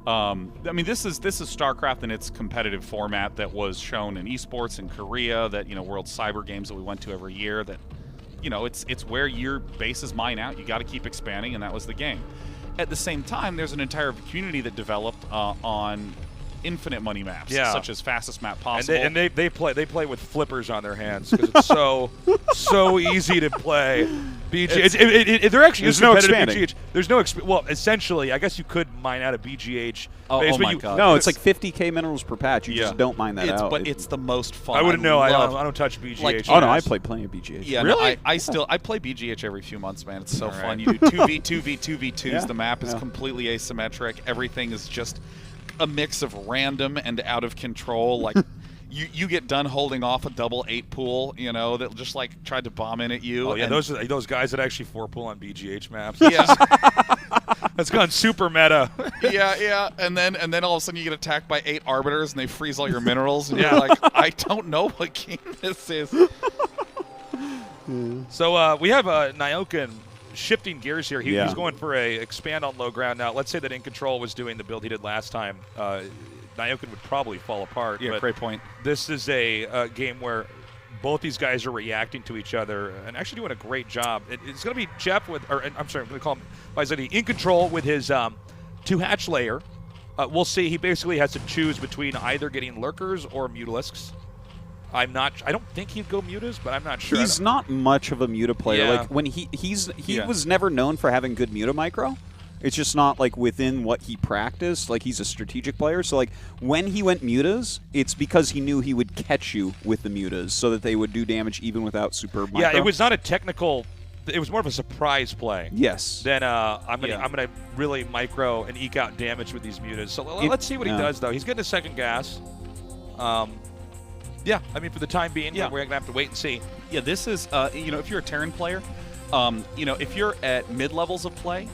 I mean, this is StarCraft in its competitive format that was shown in esports in Korea, that, you know, World Cyber Games that we went to every year, that, you know, it's where your bases mine out. You got to keep expanding, and that was the game. At the same time, there's an entire community that developed on infinite money maps, such as Fastest Map Possible. And they play with flippers on their hands because it's so easy to play. BGH. There actually is no expanding. BGH. There's no well, essentially, I guess you could mine out a BGH. Oh my God! No, it's like 50K minerals per patch. You just don't mine that out. But it's the most fun. I wouldn't know. I don't touch BGH. Like, oh no, I play plenty of BGH. Yeah, really? No, I play BGH every few months, man. It's so fun. You do 2v2v 2v2s. The map is completely asymmetric. Everything is just a mix of random and out of control. Like you get done holding off a double 8 pool, you know, that just like tried to bomb in at you. Oh yeah, those guys that actually 4 pool on BGH maps. Yeah. That's gone super meta. Yeah. And then all of a sudden you get attacked by 8 arbiters and they freeze all your minerals and you're like, I don't know what game this is. So we have Nyokin shifting gears here. He's going for a expand on low ground. Now, let's say that In Control was doing the build he did last time. Nyokin would probably fall apart. Yeah, but great point. This is a game where both these guys are reacting to each other and actually doing a great job. It's going to be Jeff with, or I'm sorry, I'm going to call him Visity, In Control with his 2-hatch layer. We'll see. He basically has to choose between either getting lurkers or mutalisks. I don't think he'd go mutas, but I'm not sure. He's not much of a muta player. Yeah. Like when he was never known for having good muta micro. It's just not like within what he practiced. Like he's a strategic player. So like when he went mutas, it's because he knew he would catch you with the mutas so that they would do damage even without superb micro. Yeah, it was not a technical. It was more of a surprise play. Yes. Then I'm gonna really micro and eke out damage with these mutas. So let's see what he does though. He's getting a second gas. Yeah, I mean for the time being, we're gonna have to wait and see. Yeah, this is if you're a Terran player, if you're at mid levels of play,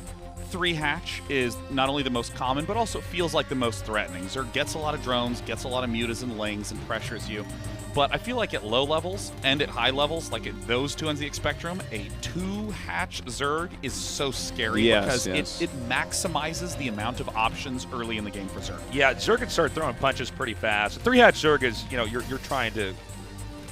3 hatch is not only the most common, but also feels like the most threatening. Zerg gets a lot of drones, gets a lot of mutas and lings, and pressures you. But I feel like at low levels and at high levels, like at those two ends of the spectrum, a 2-hatch Zerg is so scary because it maximizes the amount of options early in the game for Zerg. Yeah, Zerg can start throwing punches pretty fast. A 3-hatch Zerg is, you're trying to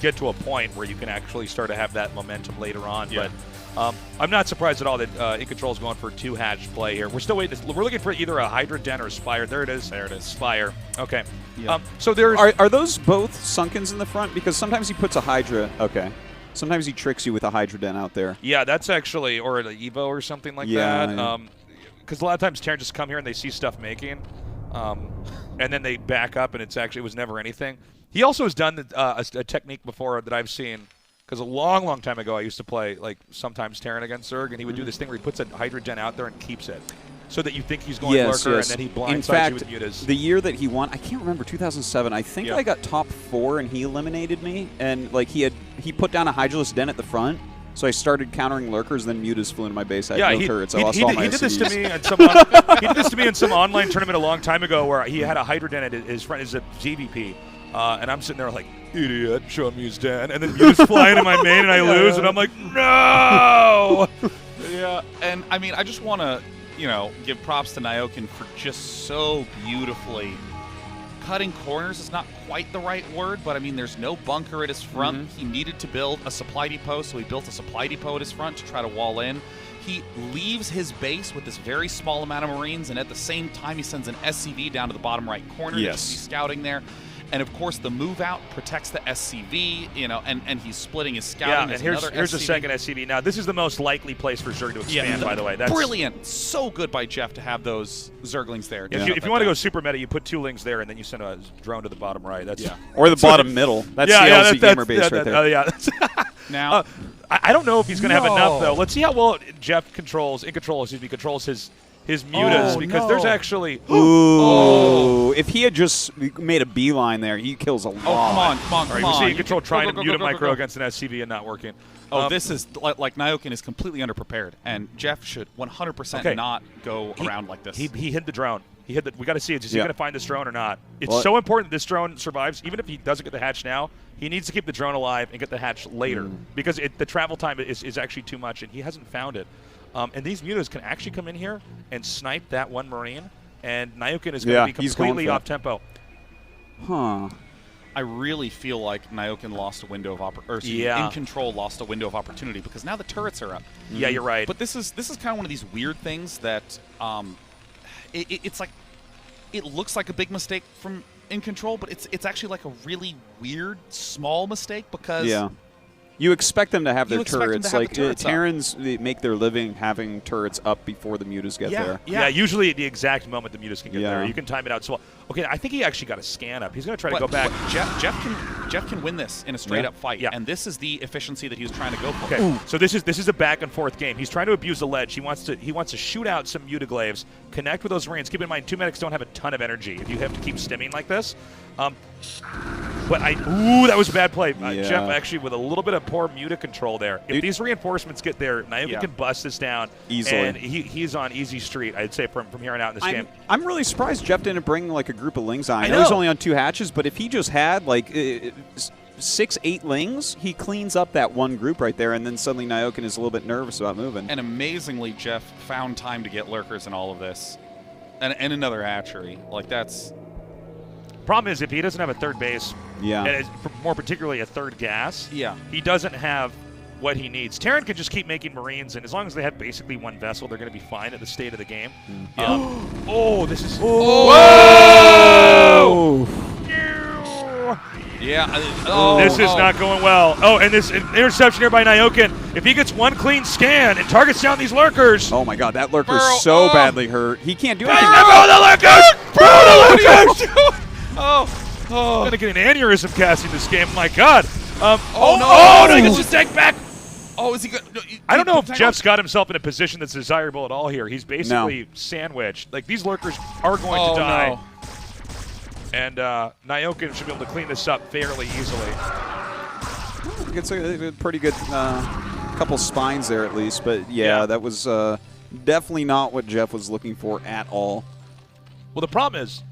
get to a point where you can actually start to have that momentum later on. Yeah. But I'm not surprised at all that In Control is going for a 2-hatch play here. We're still waiting. We're looking for either a Hydra Den or a Spire. There it is. There it is. Spire. Okay. Yeah. So there's are those both Sunkens in the front? Because sometimes he puts a Hydra. Okay. Sometimes he tricks you with a Hydra Den out there. Yeah, that's actually or an Evo or something like that. Yeah. Because a lot of times Terran just come here and they see stuff making, and then they back up and it was never anything. He also has done a technique before that I've seen. Because a long, long time ago, I used to play sometimes Terran against Zerg, and he would do this thing where he puts a Hydra Den out there and keeps it, so that you think he's going lurker, and then he blindsides you with mutas. The year that he won, I can't remember, 2007. I think I got top 4, and he eliminated me. And he put down a Hydraless Den at the front, so I started countering lurkers. Then mutas flew into my base. I had no turrets. I lost all my he did this to me SCVs. he did this to me in some online tournament a long time ago, where he had a Hydra Den at his front as a GVP. And I'm sitting there like, idiot, show him use Den. And then you just fly into my main and I lose, and I'm like, no! Yeah, and I mean, I just want to, give props to Nyokin for just so beautifully cutting corners is not quite the right word, but I mean, there's no bunker at his front. He needed to build a supply depot, so he built a supply depot at his front to try to wall in. He leaves his base with this very small amount of Marines, and at the same time, he sends an SCV down to the bottom right corner. Yes. He's scouting there. And of course, the move out protects the SCV, and he's splitting his scouting. Yeah, and here's a second SCV. Now, this is the most likely place for Zerg to expand, by the way. That's brilliant. So good by Jeff to have those Zerglings there. If you want to go super meta, you put 2 lings there, and then you send a drone to the bottom right. That's or the bottom middle. That's the LZ Gamer base right there. Now, I don't know if he's going to have enough, though. Let's see how well Jeff controls his mutas, because there's actually... If he had just made a beeline there, he kills a lot. Come on. All right, we see In Control trying to mute a micro against an SCV and not working. This is like Nyokin is completely underprepared, and Jeff should 100% not go around like this. He hid the drone. We got to see is he going to find this drone or not? It's so important this drone survives. Even if he doesn't get the hatch now, he needs to keep the drone alive and get the hatch later, because the travel time is actually too much, and he hasn't found it. And these mutas can actually come in here and snipe that one Marine, and Nyokin is going to be completely off tempo. I really feel like Nyokin lost a window of opportunity. In Control lost a window of opportunity because now the turrets are up. Yeah, you're right. But this is kind of one of these weird things that it's like it looks like a big mistake from In Control, but it's actually like a really weird small mistake because you expect them to have their turrets. Terrans make their living having turrets up before the mutas get there. Yeah, usually at the exact moment the mutas can get there. You can time it out. So, okay, I think he actually got a scan up. He's going to try to go back. Jeff can win this in a straight-up fight, and this is the efficiency that he was trying to go for. Okay, so this is a back-and-forth game. He's trying to abuse the ledge. He wants to shoot out some mutaglaves, connect with those Marines. Keep in mind, 2 medics don't have a ton of energy if you have to keep stimming like this. But that was a bad play. Jeff actually with a little bit of poor muta control there. If these reinforcements get there, Nyokin can bust this down easily. And he's on easy street, I'd say, from here on out in this game. I'm really surprised Jeff didn't bring like a group of lings on. I know he's only on 2 hatches, but if he just had like 6-8 lings, he cleans up that one group right there, and then suddenly Nyokin is a little bit nervous about moving. And amazingly, Jeff found time to get lurkers in all of this, and another hatchery. Like that's. Problem is, if he doesn't have a third base, and more particularly a third gas, he doesn't have what he needs. Terran can just keep making Marines, and as long as they have basically 1 vessel, they're going to be fine at the state of the game. This is... Whoa! Yeah. This is not going well. Oh, and this interception here by Nyokin. If he gets one clean scan and targets down these lurkers. Oh my God, that lurker's so badly hurt. He can't do anything. Throw the lurkers! Throw the lurkers! Oh. I'm going to get an aneurysm casting this game. My God. No, he gets his tank back. Oh, is he good? No, I don't know if Jeff's got himself in a position that's desirable at all here. He's basically No. sandwiched. Like, these lurkers are going to die. No. And Nyokin should be able to clean this up fairly easily. It's a pretty good couple spines there at least. But, yeah. That was definitely not what Jeff was looking for at all. Well, the problem is,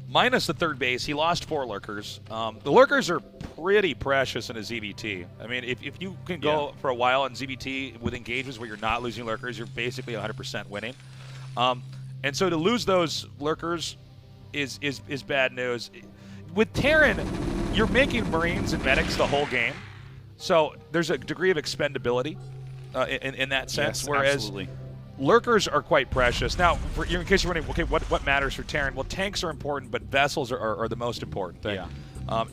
minus the third base, he lost 4 lurkers. The lurkers are pretty precious in a ZBT. I mean, if you can go for a while in ZBT with engagements where you're not losing lurkers, you're basically 100% winning. And so to lose those lurkers is bad news. With Terran, you're making Marines and medics the whole game, so there's a degree of expendability in that sense. Yes, whereas absolutely. Lurkers are quite precious. Now, in case you're wondering, okay, what matters for Terran? Well, tanks are important, but vessels are the most important thing. Yeah.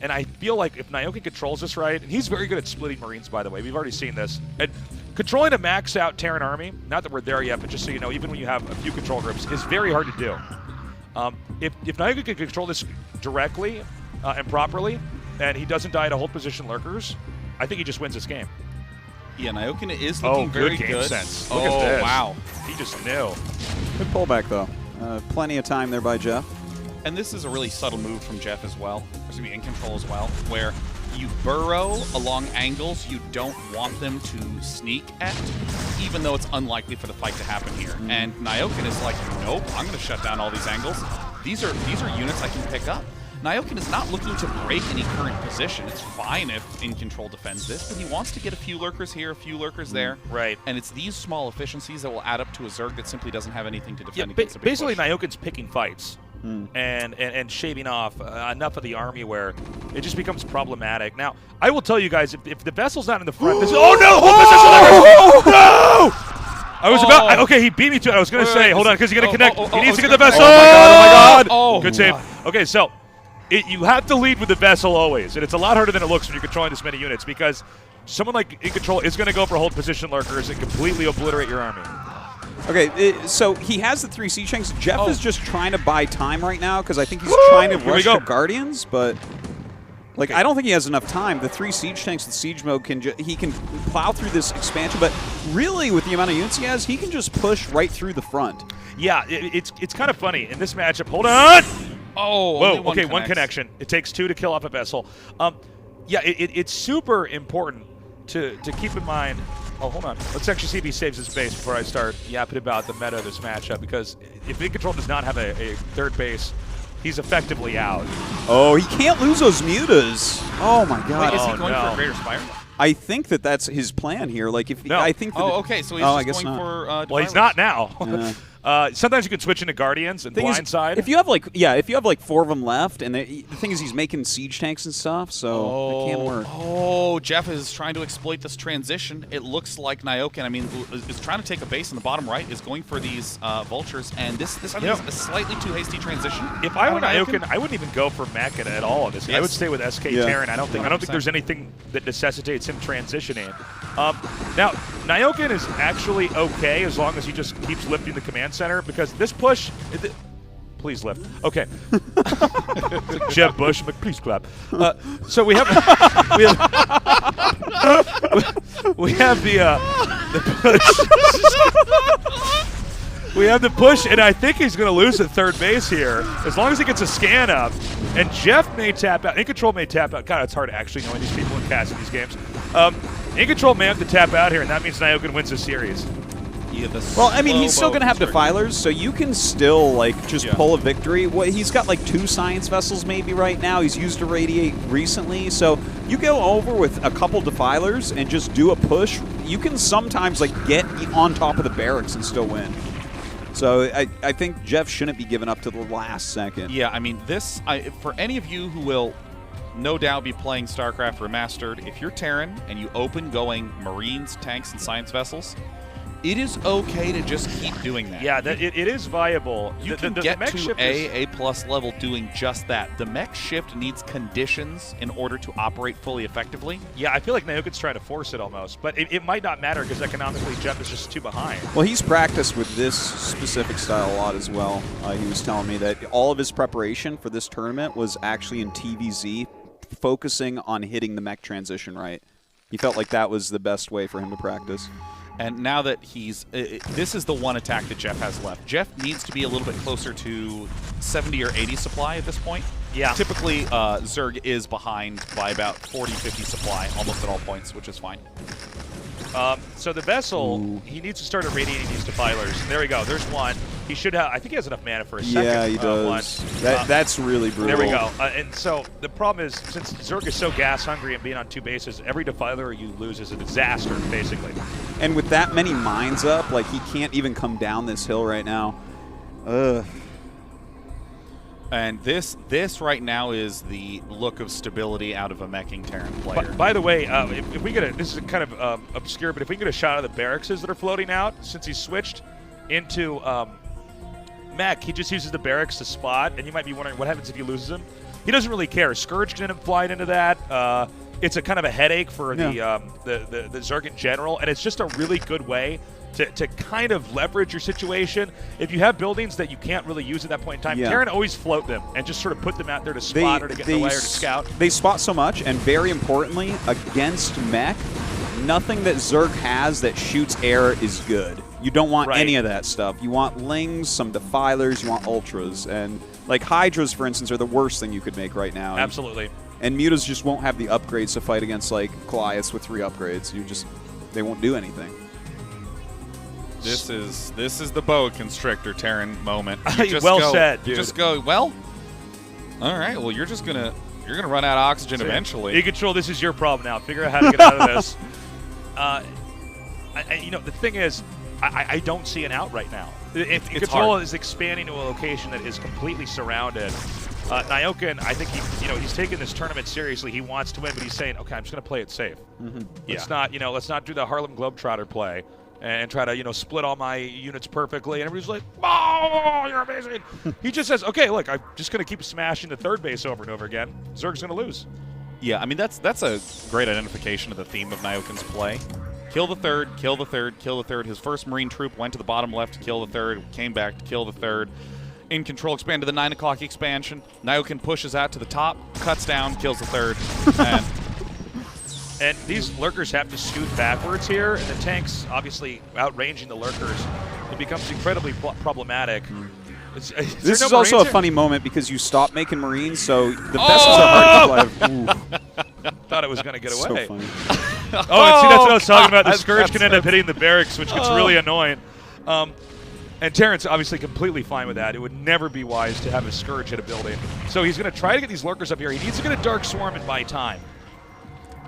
And I feel like if Nyokin controls this right, and he's very good at splitting Marines, by the way. We've already seen this. And controlling a max-out Terran army, not that we're there yet, but just so you know, even when you have a few control groups, is very hard to do. If Nyokin can control this directly and properly, and he doesn't die to hold position lurkers, I think he just wins this game. Yeah, Nyokin is looking very good. good. Sense. Look at this. Wow. He just knew. Good pullback, though. Plenty of time there by Jeff. And this is a really subtle move from Jeff as well, or in control as well, where you burrow along angles you don't want them to sneak at, even though it's unlikely for the fight to happen here. And Nyokin is like, nope, I'm going to shut down all these angles. These are units I can pick up. Nyokin is not looking to break any current position. It's fine if In Control defends this, but he wants to get a few lurkers here, a few lurkers there. Right. And it's these small efficiencies that will add up to a Zerg that simply doesn't have anything to defend against a big basically, push. Nyokin's picking fights and shaving off enough of the army where it just becomes problematic. Now, I will tell you guys, if the vessel's not in the front, this oh no! Hold position, no! I was about okay. He beat me to it. I was going to say, hold on, because he's going to connect. He needs to get the vessel. Oh my God! Oh, good save. Okay, so you have to lead with the vessel always, and it's a lot harder than it looks when you're controlling this many units because someone like In Control is going to go for hold position lurkers and completely obliterate your army. Okay, so he has the 3 siege tanks. Jeff is just trying to buy time right now because I think he's trying to rush the Guardians, but like I don't think he has enough time. The 3 siege tanks with siege mode he can plow through this expansion, but really with the amount of units he has, he can just push right through the front. Yeah, it's kind of funny in this matchup. Hold on. Oh, whoa. Okay, one connection. It takes 2 to kill off a vessel. Yeah, it's super important to keep in mind. Oh, hold on. Let's actually see if he saves his base before I start yapping about the meta of this matchup, because if In Control does not have a third base, he's effectively out. Oh, he can't lose those mutas. Oh my God. Wait, is he going for a Greater Spire? I think that's his plan here. Like if no. I think. That okay. So he's just going for. Well, he's not now. Sometimes you can switch into Guardians and blindside. If you have like 4 of them left, and the thing is he's making siege tanks and stuff, so it can't work. Oh, Jeff is trying to exploit this transition. It looks like Nyokin, I mean, is trying to take a base in the bottom right, is going for these vultures, and this I think is a slightly too hasty transition. If I were Nyokin, I wouldn't even go for Mecca at all on this. Yes. I would stay with SK Terran. I don't think there's anything that necessitates him transitioning. Now, Nyokin is actually okay as long as he just keeps lifting the command center, because this push, please lift. Okay. Like Jeb Bush, I'm like, please clap. So we have the push. We have the push, and I think he's going to lose at third base here as long as he gets a scan up. And Jeff may tap out. In Control may tap out. God, it's hard actually knowing these people and casting these games. In Control may have to tap out here, and that means Nyokin wins the series. Yeah, well, I mean, he's still going to have defilers, so you can still, like, just pull a victory. Well, he's got, like, 2 science vessels maybe right now. He's used a radiate recently, so you go over with a couple defilers and just do a push. You can sometimes, like, get on top of the barracks and still win. So I think Jeff shouldn't be given up to the last second. Yeah, I mean, this, for any of you who will no doubt be playing StarCraft Remastered, if you're Terran and you open going Marines, tanks, and science vessels, It is okay to just keep doing that. Yeah, it is viable. You can get to A+ level doing just that. The mech shift needs conditions in order to operate fully effectively. Yeah, I feel like Naokin's trying to force it almost, but it might not matter because economically Jeff is just too behind. Well, he's practiced with this specific style a lot as well. He was telling me that all of his preparation for this tournament was actually in TVZ, focusing on hitting the mech transition right. He felt like that was the best way for him to practice. And now that he's this is the one attack that Jeff has left. Jeff needs to be a little bit closer to 70 or 80 supply at this point. Yeah. Typically, Zerg is behind by about 40, 50 supply, almost at all points, which is fine. So the Vessel, he needs to start irradiating these defilers. There we go. There's one. He should have. I think he has enough mana for a second. Yeah, he does. That's really brutal. There we go. And so the problem is, since Zerg is so gas hungry and being on 2 bases, every defiler you lose is a disaster, basically. And with that many mines up, like, he can't even come down this hill right now. Ugh. And this right now is the look of stability out of a meching Terran player. By the way, if we get a, this is kind of obscure, but if we get a shot of the barracks that are floating out, since he's switched into mech, he just uses the barracks to spot, and you might be wondering what happens if he loses him. He doesn't really care. Scourge can fly into that. It's a kind of a headache for the Zerg in general, and it's just a really good way to kind of leverage your situation. If you have buildings that you can't really use at that point in time, Terran always float them and just sort of put them out there to spot or to get in the way or to scout. They spot so much, and very importantly, against mech, nothing that Zerg has that shoots air is good. You don't want any of that stuff. You want Lings, some Defilers, you want Ultras, and like Hydras, for instance, are the worst thing you could make right now. Absolutely. And Mutas just won't have the upgrades to fight against like Goliaths with 3 upgrades. They won't do anything. This is the boa constrictor Terran moment. Well said, dude. You just go, well, all right, well, you're gonna run out of oxygen eventually. E-Control, this is your problem now. Figure out how to get out of this. You know, the thing is, I don't see an out right now. If E-Control is expanding to a location that is completely surrounded, Nyokin, I think he's taking this tournament seriously. He wants to win, but he's saying, okay, I'm just going to play it safe. Let's not do the Harlem Globetrotter play and try to split all my units perfectly. And everybody's like, oh, you're amazing. He just says, okay, look, I'm just going to keep smashing the third base over and over again. Zerg's going to lose. Yeah, I mean that's a great identification of the theme of Nyokin's play. Kill the third, kill the third, kill the third. His first Marine troop went to the bottom left to kill the third, came back to kill the third. In Control expand to the 9 o'clock expansion. Nyokin pushes out to the top, cuts down, kills the third. And these lurkers have to scoot backwards here, and the tanks obviously outranging the lurkers. It becomes incredibly problematic. This is also a funny moment because you stop making Marines, so the vessels are hard to fly. Thought it was going to get away. So funny. And see, that's what I was talking about. The Scourge can end up hitting the barracks, which gets really annoying. And Terrence obviously completely fine with that. It would never be wise to have a Scourge hit a building. So he's going to try to get these lurkers up here. He needs to get a Dark Swarm and buy time.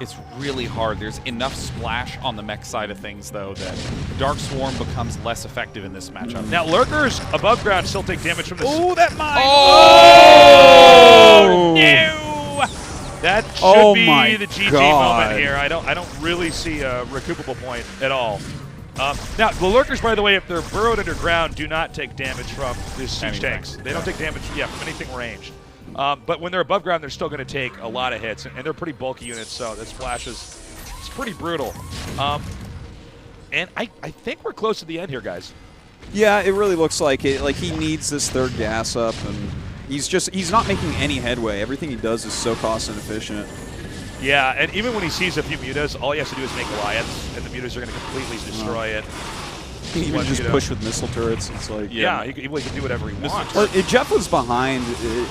It's really hard. There's enough splash on the mech side of things, though, that Dark Swarm becomes less effective in this matchup. Now, lurkers above ground still take damage from this. Oh, that mine! Oh! No! That should be the GG moment here. I don't really see a recoupable point at all. Now, the lurkers, by the way, if they're burrowed underground, do not take damage from these siege tanks. They don't take damage, from anything ranged. But when they're above ground, they're still going to take a lot of hits, and they're pretty bulky units, so that splash it's pretty brutal. And I think we're close to the end here, guys. Yeah, it really looks like it. Like, he needs this third gas up, and he's not making any headway. Everything he does is so cost inefficient. Yeah, and even when he sees a few mutas, all he has to do is make Goliaths, and the mutas are going to completely destroy it. He can even just push with missile turrets. It's like he can do whatever he wants. Well, Jeff was behind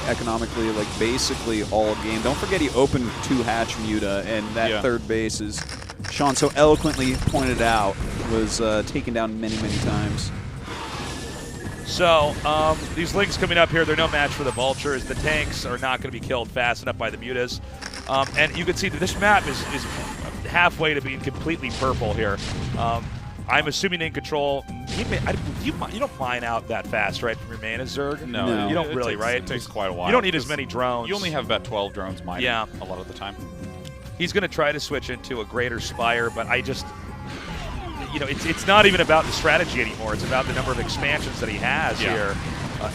economically, like basically all game. Don't forget he opened 2 hatch muta, and that third base, as Sean so eloquently pointed out, was taken down many, many times. So these Lings coming up here, they're no match for the Vultures. The tanks are not going to be killed fast enough by the mutas. And you can see that this map is halfway to being completely purple here. I'm assuming in Control, you don't mine out that fast, right, from your main as Zerg? No. You don't really, right? It takes quite a while. You don't need as many drones. You only have about 12 drones mining a lot of the time. He's going to try to switch into a greater Spire, but it's not even about the strategy anymore. It's about the number of expansions that he has here.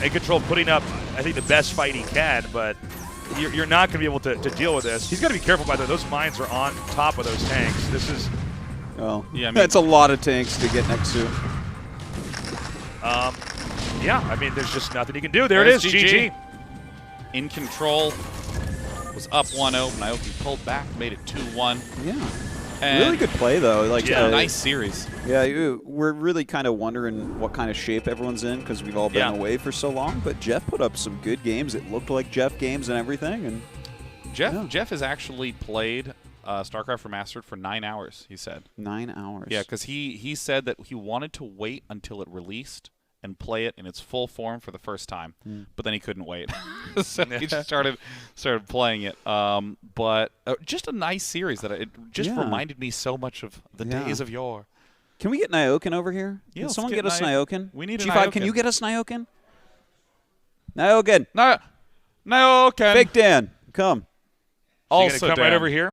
In-Control putting up, I think, the best fight he can, but you're not going to be able to deal with this. He's got to be careful, by the way. Those mines are on top of those tanks. This is... Well, that's a lot of tanks to get next to. Yeah, I mean, there's just nothing he can do. There it is, GG. In-Control was up 1-0. Naoki pulled back, made it 2-1. Yeah. And really good play, though. Like, nice series. Yeah, we're really kind of wondering what kind of shape everyone's in because we've all been away for so long. But Jeff put up some good games. It looked like Jeff games and everything. And Jeff has actually played StarCraft Remastered for 9 hours, he said. 9 hours? Yeah, because he said that he wanted to wait until it released and play it in its full form for the first time, but then he couldn't wait, so he just started playing it. But just a nice series that it just reminded me so much of the days of yore. Can we get Nyoken over here? Yeah, can someone get us Nyoken? We need a G5, Nyoken. can you get us Nyoken? Nyoken. Nyoken. Big Dan, come. Also, come right over here.